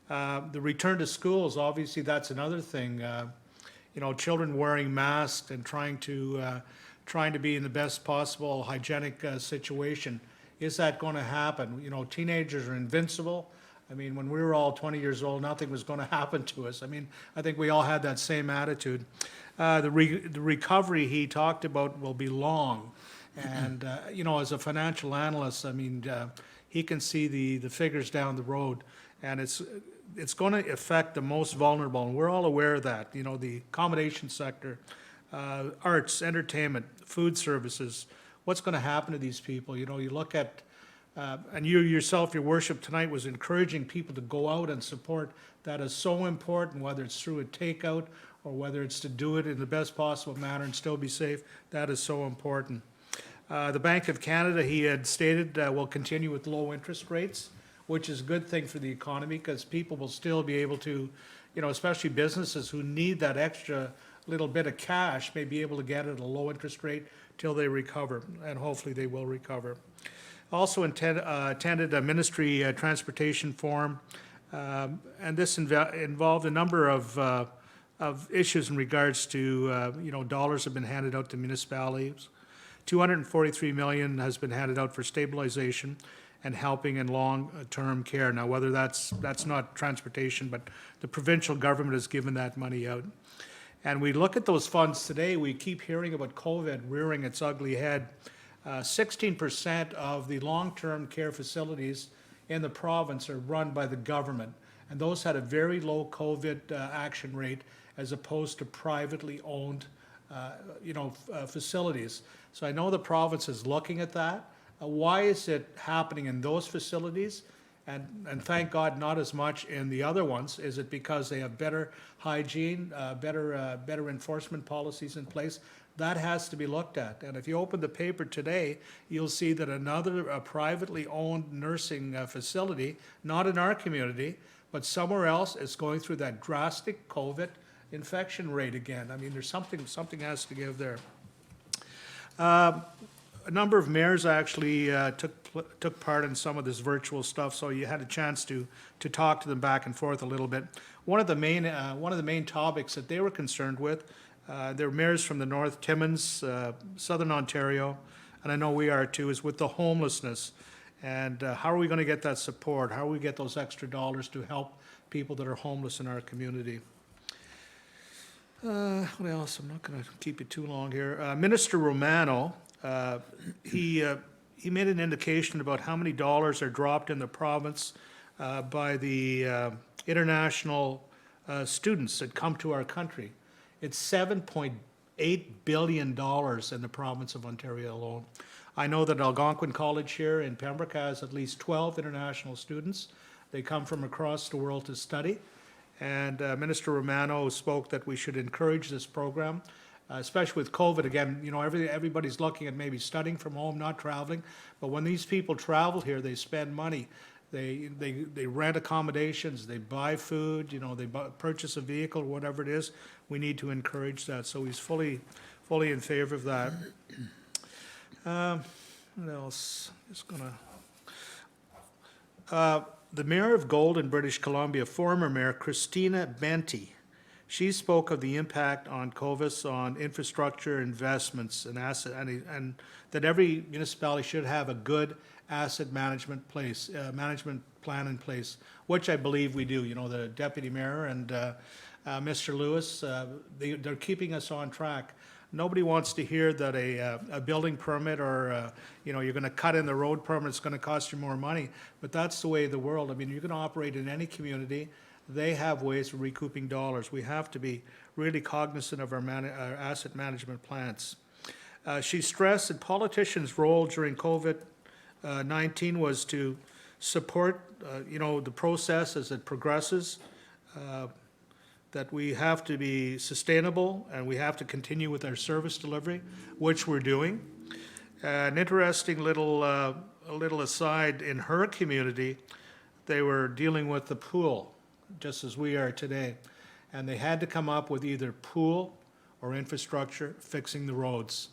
The return to schools, obviously, that's another thing. You know, children wearing masks and trying to be in the best possible hygienic situation. Is that going to happen? You know, teenagers are invincible. I mean, when we were all 20 years old, nothing was going to happen to us. I mean, I think we all had that same attitude. The recovery he talked about will be long. And, you know, as a financial analyst, I mean, he can see the figures down the road. And it's going to affect the most vulnerable. And we're all aware of that. You know, the accommodation sector, arts, entertainment, food services. What's going to happen to these people? You know, you look at, and you yourself, Your Worship, tonight was encouraging people to go out and support. That is so important, whether it's through a takeout or whether it's to do it in the best possible manner and still be safe. That is so important. The Bank of Canada, he had stated, will continue with low interest rates, which is a good thing for the economy, because people will still be able to, you know, especially businesses who need that extra little bit of cash, may be able to get it at a low interest rate till they recover, and hopefully they will recover. Also attended a ministry transportation forum, and this involved a number of issues in regards to, you know, dollars have been handed out to municipalities. $243 million has been handed out for stabilization and helping in long-term care. Now, whether that's not transportation, but the provincial government has given that money out. And we look at those funds today, we keep hearing about COVID rearing its ugly head. 16% of the long-term care facilities in the province are run by the government. And those had a very low COVID action rate as opposed to privately owned facilities. So I know the province is looking at that. Why is it happening in those facilities? And thank God not as much in the other ones. Is it because they have better hygiene, better enforcement policies in place? That has to be looked at. And if you open the paper today, you'll see that another privately owned nursing facility, not in our community, but somewhere else, is going through that drastic COVID infection rate again. I mean, there's something has to give there. A number of mayors actually took part in some of this virtual stuff, so you had a chance to talk to them back and forth a little bit. One of the main topics that they were concerned with, they're mayors from the North, Timmins, Southern Ontario, and I know we are too, is with the homelessness. And how are we going to get that support? How do we get those extra dollars to help people that are homeless in our community? What else? I'm not going to keep you too long here. Minister Romano, he made an indication about how many dollars are dropped in the province by the international students that come to our country. It's $7.8 billion in the province of Ontario alone. I know that Algonquin College here in Pembroke has at least 12 international students. They come from across the world to study. And Minister Romano spoke that we should encourage this program, especially with COVID. Again, everybody's looking at maybe studying from home, not traveling. But when these people travel here, they spend money. They rent accommodations, they buy food, they purchase a vehicle, whatever it is. We need to encourage that. So he's fully in favor of that. What else? The Mayor of Golden, British Columbia, former Mayor Christina Benty, she spoke of the impact on COVID on infrastructure investments and and that every municipality should have a good asset management plan in place, which I believe we do. The Deputy Mayor and Mr. Lewis, they're keeping us on track. Nobody wants to hear that a building permit or, you're going to cut in the road permit, it's going to cost you more money. But that's the way of the world. I mean, you can operate in any community. They have ways of recouping dollars. We have to be really cognizant of our asset management plans. She stressed that politicians' role during COVID-19 was to support, the process as it progresses, that we have to be sustainable and we have to continue with our service delivery, which we're doing. An interesting little aside, in her community, they were dealing with the pool, just as we are today. And they had to come up with either pool or infrastructure, fixing the roads.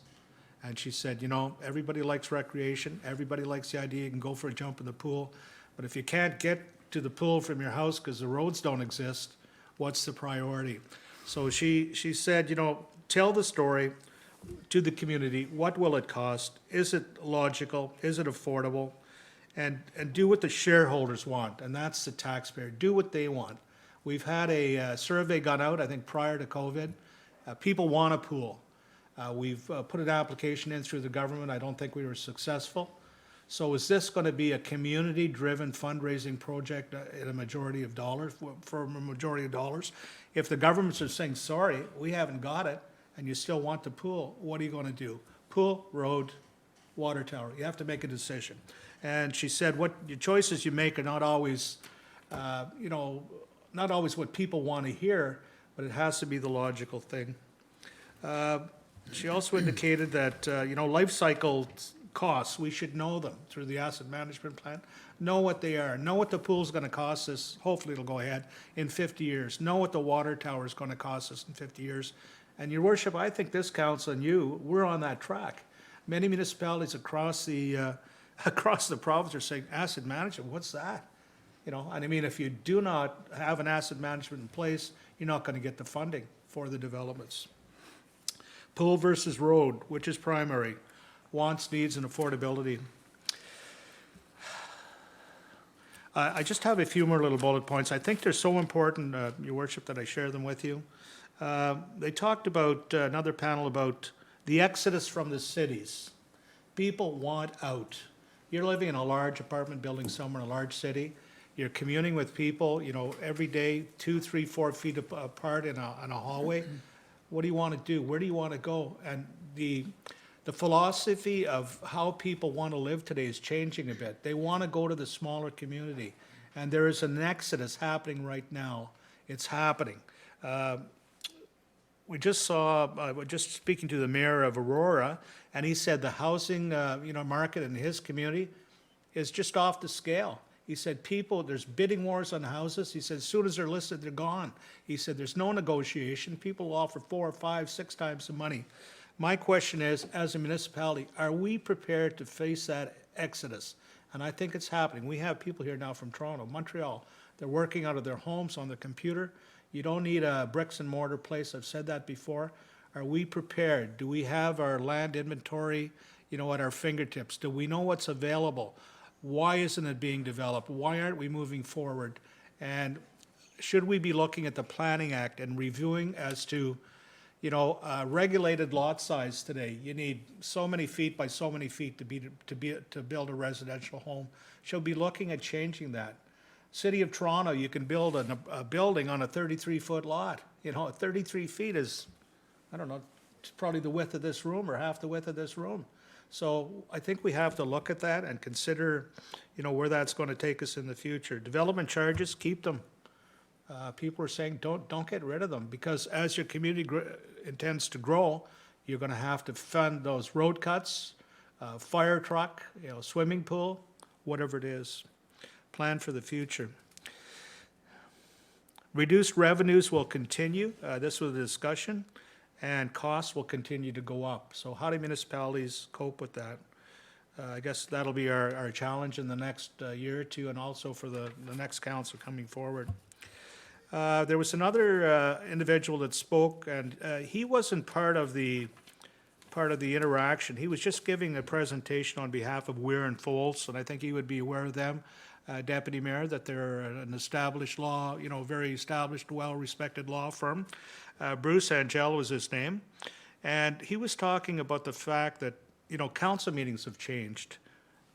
And she said, everybody likes recreation, everybody likes the idea you can go for a jump in the pool, but if you can't get to the pool from your house because the roads don't exist, what's the priority? So she said, tell the story to the community. What will it cost? Is it logical? Is it affordable? And do what the shareholders want, and that's the taxpayer. Do what they want. We've had a survey gone out, I think, prior to COVID. People want a pool. We've put an application in through the government. I don't think we were successful. So is this going to be a community-driven fundraising project in a majority of dollars, for a majority of dollars? If the governments are saying, sorry, we haven't got it, and you still want the pool, what are you going to do? Pool, road, water tower. You have to make a decision. And she said, what your choices you make are not always, not always what people want to hear, but it has to be the logical thing. She also indicated that, life cycle costs, we should know them through the asset management plan. Know what they are. Know what the pool's going to cost us, hopefully it'll go ahead, in 50 years. Know what the water tower is going to cost us in 50 years. And Your Worship, I think this council and you, we're on that track. Many municipalities across the province are saying, asset management, what's that? And I mean, if you do not have an asset management in place, you're not going to get the funding for the developments. Pool versus road, which is primary? Wants, needs, and affordability. I just have a few more little bullet points. I think they're so important, Your Worship, that I share them with you. They talked about, another panel about the exodus from the cities. People want out. You're living in a large apartment building somewhere in a large city. you're communing with people, you know, every day, 2, 3, 4 feet apart in a hallway. What do you want to do? Where do you want to go? And the philosophy of how people want to live today is changing a bit. They want to go to the smaller community. And there is an exodus happening right now. It's happening. We just saw, we're just speaking to the mayor of Aurora, and he said the housing, market in his community is just off the scale. He said there's bidding wars on houses. He said as soon as they're listed, they're gone. He said there's no negotiation. People will offer 4, 5, 6 times the money. My question is, as a municipality, are we prepared to face that exodus? And I think it's happening. We have people here now from Toronto, Montreal. They're working out of their homes on the computer. You don't need a bricks and mortar place. I've said that before. Are we prepared? Do we have our land inventory, at our fingertips? Do we know what's available? Why isn't it being developed? Why aren't we moving forward? And should we be looking at the Planning Act and reviewing as to, regulated lot size today? You need so many feet by so many feet to build a residential home. Should be looking at changing that. City of Toronto, you can build a building on a 33-foot lot. 33 feet is, I don't know, it's probably the width of this room or half the width of this room. So I think we have to look at that and consider, where that's going to take us in the future. Development charges, keep them. People are saying don't get rid of them, because as your community intends to grow, you're going to have to fund those road cuts, fire truck, swimming pool, whatever it is. Plan for the future. Reduced revenues will continue. This was a discussion. And costs will continue to go up. So how do municipalities cope with that? I guess that'll be our challenge in the next year or two, and also for the next council coming forward. There was another individual that spoke, and he wasn't part of the interaction. He was just giving a presentation on behalf of Weir and Folds, and I think he would be aware of them, Deputy Mayor, that they're an established law, very established, well-respected law firm. Bruce Angel was his name, and he was talking about the fact that, council meetings have changed.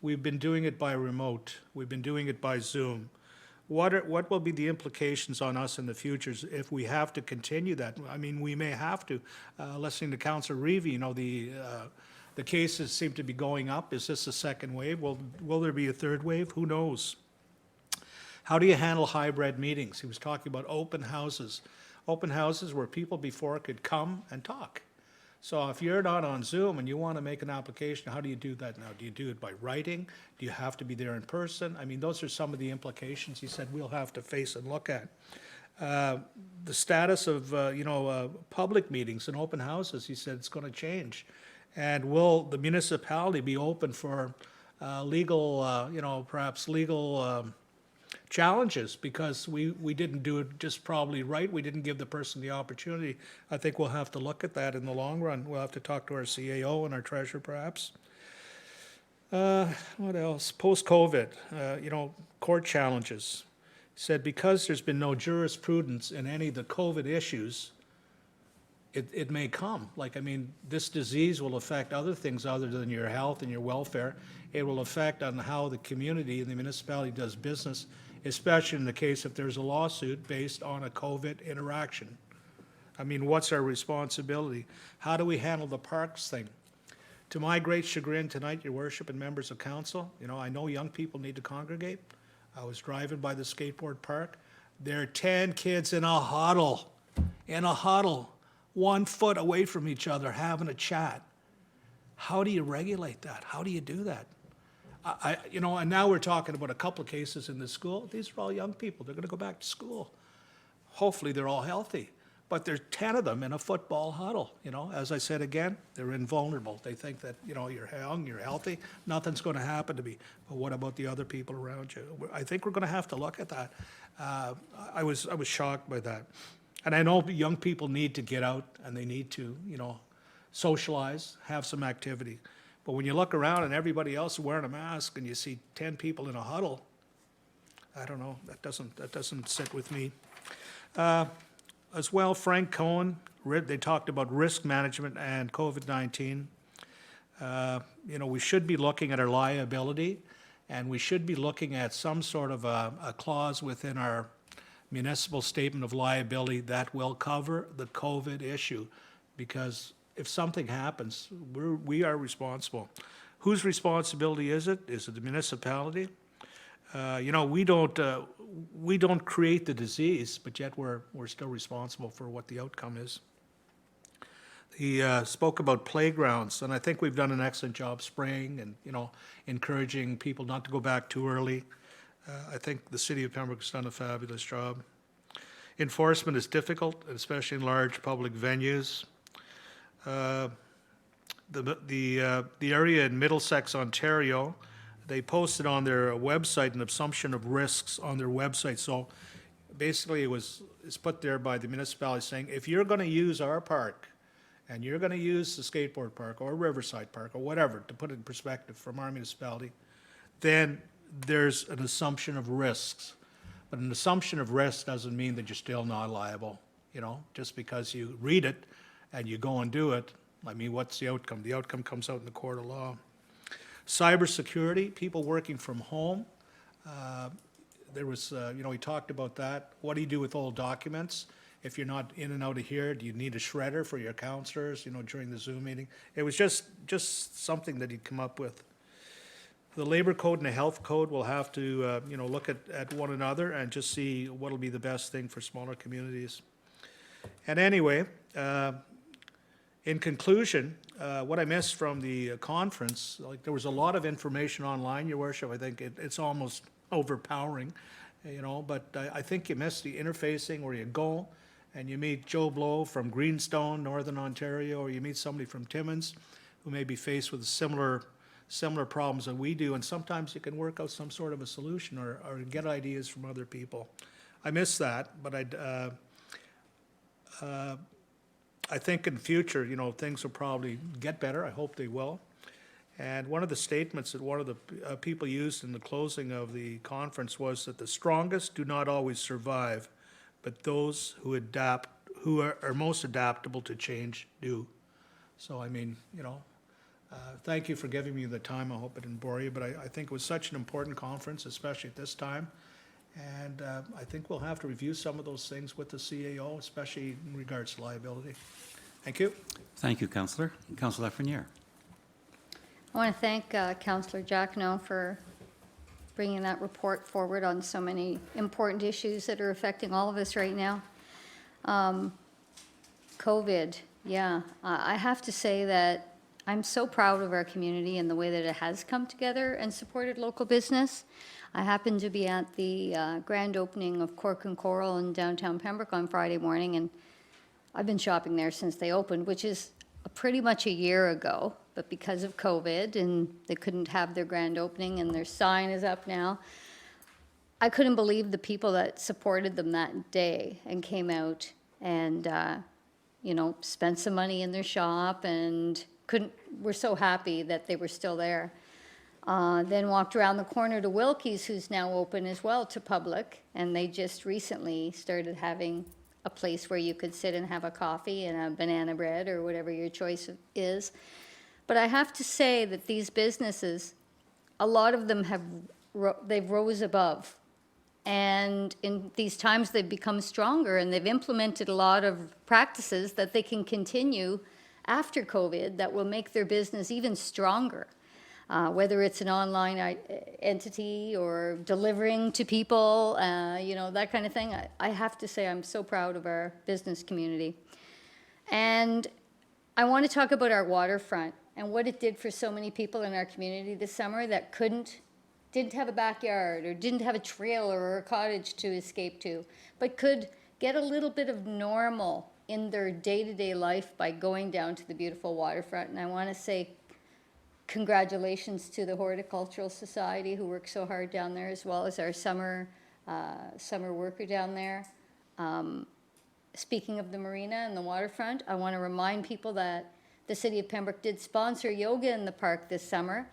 We've been doing it by remote. We've been doing it by Zoom. What will be the implications on us in the future if we have to continue that? I mean, we may have to. Listening to Councillor Reeve, the cases seem to be going up. Is this a second wave? Will there be a third wave? Who knows? How do you handle hybrid meetings? He was talking about open houses. Open houses where people before could come and talk. So if you're not on Zoom and you want to make an application, how do you do that now? Do you do it by writing? Do you have to be there in person? I mean, those are some of the implications he said we'll have to face and look at. The status of, public meetings and open houses, he said it's going to change. And will the municipality be open for perhaps legal challenges, because we didn't do it just probably right. We didn't give the person the opportunity. I think we'll have to look at that in the long run. We'll have to talk to our CAO and our treasurer perhaps. What else? Post-COVID, court challenges. He said because there's been no jurisprudence in any of the COVID issues, it may come. This disease will affect other things other than your health and your welfare. It will affect on how the community and the municipality does business, especially in the case if there's a lawsuit based on a COVID interaction. What's our responsibility? How do we handle the parks thing? To my great chagrin tonight, Your Worship and members of council, I know young people need to congregate. I was driving by the skateboard park. There are 10 kids in a huddle, 1 foot away from each other, having a chat. How do you regulate that? How do you do that? And now we're talking about a couple of cases in the school. These are all young people. They're going to go back to school. Hopefully they're all healthy. But there's 10 of them in a football huddle. As I said again, they're invulnerable. They think that, you're young, you're healthy, nothing's going to happen to me. But what about the other people around you? I think we're going to have to look at that. I was shocked by that. And I know young people need to get out and they need to, socialize, have some activity. But when you look around and everybody else is wearing a mask and you see 10 people in a huddle, I don't know, that doesn't sit with me. As well, Frank Cohen, they talked about risk management and COVID-19. We should be looking at our liability And we should be looking at some sort of a clause within our municipal statement of liability that will cover the COVID issue. Because if something happens, we are responsible. Whose responsibility is it? Is it the municipality? You know, we don't create the disease, but yet we're still responsible for what the outcome is. He spoke about playgrounds, and I think we've done an excellent job spraying and, you know, encouraging people not to go back too early. I think the city of Pembroke has done a fabulous job. Enforcement is difficult, especially in large public venues. The area in Middlesex, Ontario, they posted on their website an assumption of risks on their website. So basically it's put there by the municipality saying, if you're going to use our park, and you're going to use the skateboard park or Riverside Park or whatever, to put it in perspective from our municipality, then there's an assumption of risks. But an assumption of risk doesn't mean that you're still not liable, you know, just because you read it and you go and do it. I mean, what's the outcome? The outcome comes out in the court of law. Cybersecurity, people working from home. There was, you know, he talked about that. What do you do with old documents? If you're not in and out of here, do you need a shredder for your counselors, you know, during the Zoom meeting? It was just something that he'd come up with. The labor code and the health code will have to, you know, look at one another and just see what'll be the best thing for smaller communities. And anyway, in conclusion, what I missed from the conference, like there was a lot of information online, Your Worship. I think it's almost overpowering, you know, but I think you missed the interfacing where you go and you meet Joe Blow from Greenstone, Northern Ontario, or you meet somebody from Timmins who may be faced with similar problems that we do, and sometimes you can work out some sort of a solution or get ideas from other people. I miss that, but I think in future, you know, things will probably get better. I hope they will. And one of the statements that one of the people used in the closing of the conference was that the strongest do not always survive, but those who are most adaptable to change do. So, I mean, you know, thank you for giving me the time. I hope it didn't bore you, but I think it was such an important conference, especially at this time. And I think we'll have to review some of those things with the CAO, especially in regards to liability. Thank you. Thank you, Councillor. Councillor Lafreniere. I want to thank Councillor Jacquinot for bringing that report forward on so many important issues that are affecting all of us right now. COVID, yeah. I have to say that I'm so proud of our community and the way that it has come together and supported local business. I happened to be at the grand opening of Cork and Coral in downtown Pembroke on Friday morning, and I've been shopping there since they opened, which is pretty much a year ago. But because of COVID and they couldn't have their grand opening and their sign is up now, I couldn't believe the people that supported them that day and came out and, you know, spent some money in their shop and were so happy that they were still there. Then walked around the corner to Wilkie's, who's now open as well to public, and they just recently started having a place where you could sit and have a coffee and a banana bread or whatever your choice is. But I have to say that these businesses, a lot of them they've rose above. And in these times, they've become stronger, and they've implemented a lot of practices that they can continue after COVID that will make their business even stronger. Whether it's an online entity or delivering to people, you know, that kind of thing. I have to say I'm so proud of our business community. And I want to talk about our waterfront and what it did for so many people in our community this summer that didn't have a backyard or didn't have a trailer or a cottage to escape to, but could get a little bit of normal in their day-to-day life by going down to the beautiful waterfront. And I want to say congratulations to the Horticultural Society who worked so hard down there, as well as our summer worker down there. Speaking of the marina and the waterfront, I want to remind people that the City of Pembroke did sponsor yoga in the park this summer,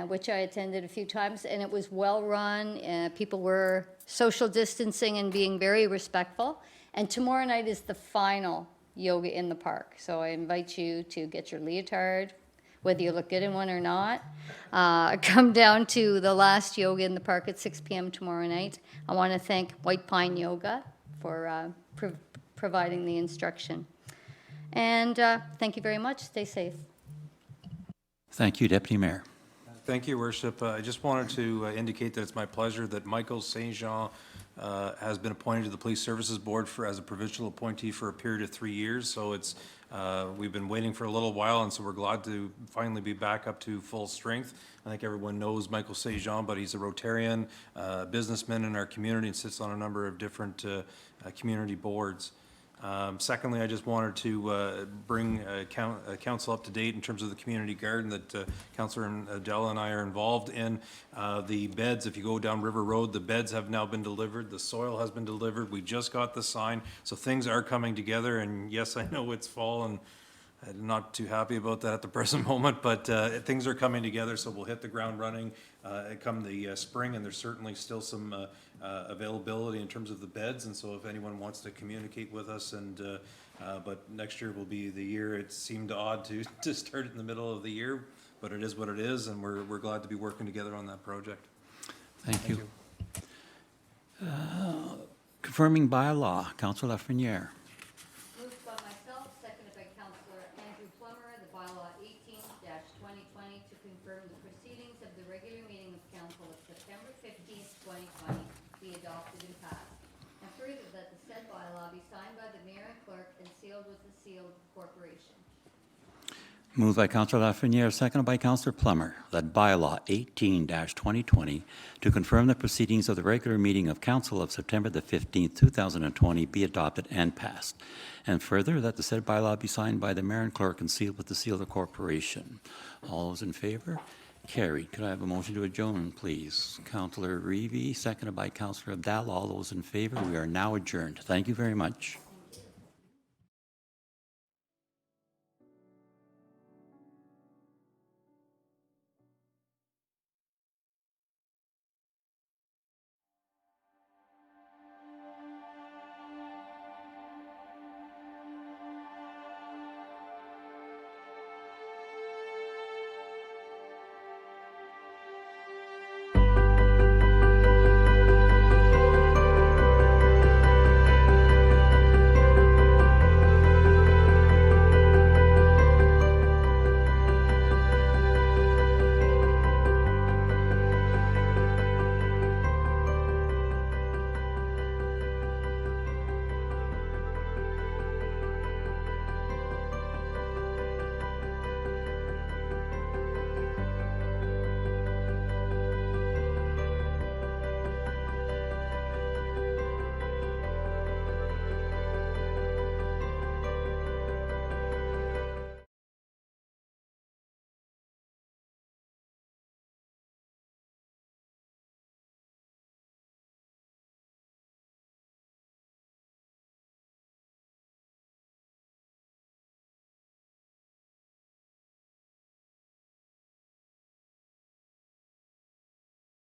which I attended a few times, and it was well run. People were social distancing and being very respectful. And tomorrow night is the final yoga in the park. So I invite you to get your leotard, whether you look good in one or not. Come down to the last yoga in the park at 6 p.m. tomorrow night. I want to thank White Pine Yoga for providing the instruction. And thank you very much. Stay safe. Thank you, Deputy Mayor. Thank you, Worship. I just wanted to indicate that it's my pleasure that Michael St. Jean has been appointed to the Police Services Board as a provincial appointee for a period of 3 years. So it's, we've been waiting for a little while, and so we're glad to finally be back up to full strength. I think everyone knows Michael St. Jean, but he's a Rotarian, businessman in our community, and sits on a number of different community boards. Secondly, I just wanted to bring council up to date in terms of the community garden that Councillor Adela and I are involved in. The beds, if you go down River Road, the beds have now been delivered, the soil has been delivered, we just got the sign, so things are coming together, and yes, I know it's fall, and I'm not too happy about that at the present moment, but things are coming together, so we'll hit the ground running come the spring, and there's certainly still some availability in terms of the beds, and so if anyone wants to communicate with us, and but next year will be the year. It seemed odd to start it in the middle of the year, but it is what it is, and we're glad to be working together on that project. Thank you. Confirming bylaw, Councillor Lafreniere. Moved by myself, seconded by Councillor Andrew Plummer, the bylaw 18-2020 to confirm the proceedings of the regular meeting of council of September 15th, 2020 be adopted and passed. And further, that the said bylaw be signed by the mayor and clerk and sealed with the seal of the corporation. Moved by Councillor Lafreniere, seconded by Councillor Plummer, that bylaw 18-2020 to confirm the proceedings of the regular meeting of council of September the 15th, 2020 be adopted and passed. And further, that the said bylaw be signed by the mayor and clerk and sealed with the seal of the corporation. All those in favor? Carried. Could I have a motion to adjourn, please? Councillor Reevy, seconded by Councillor Abdallah. All those in favor? We are now adjourned. Thank you very much.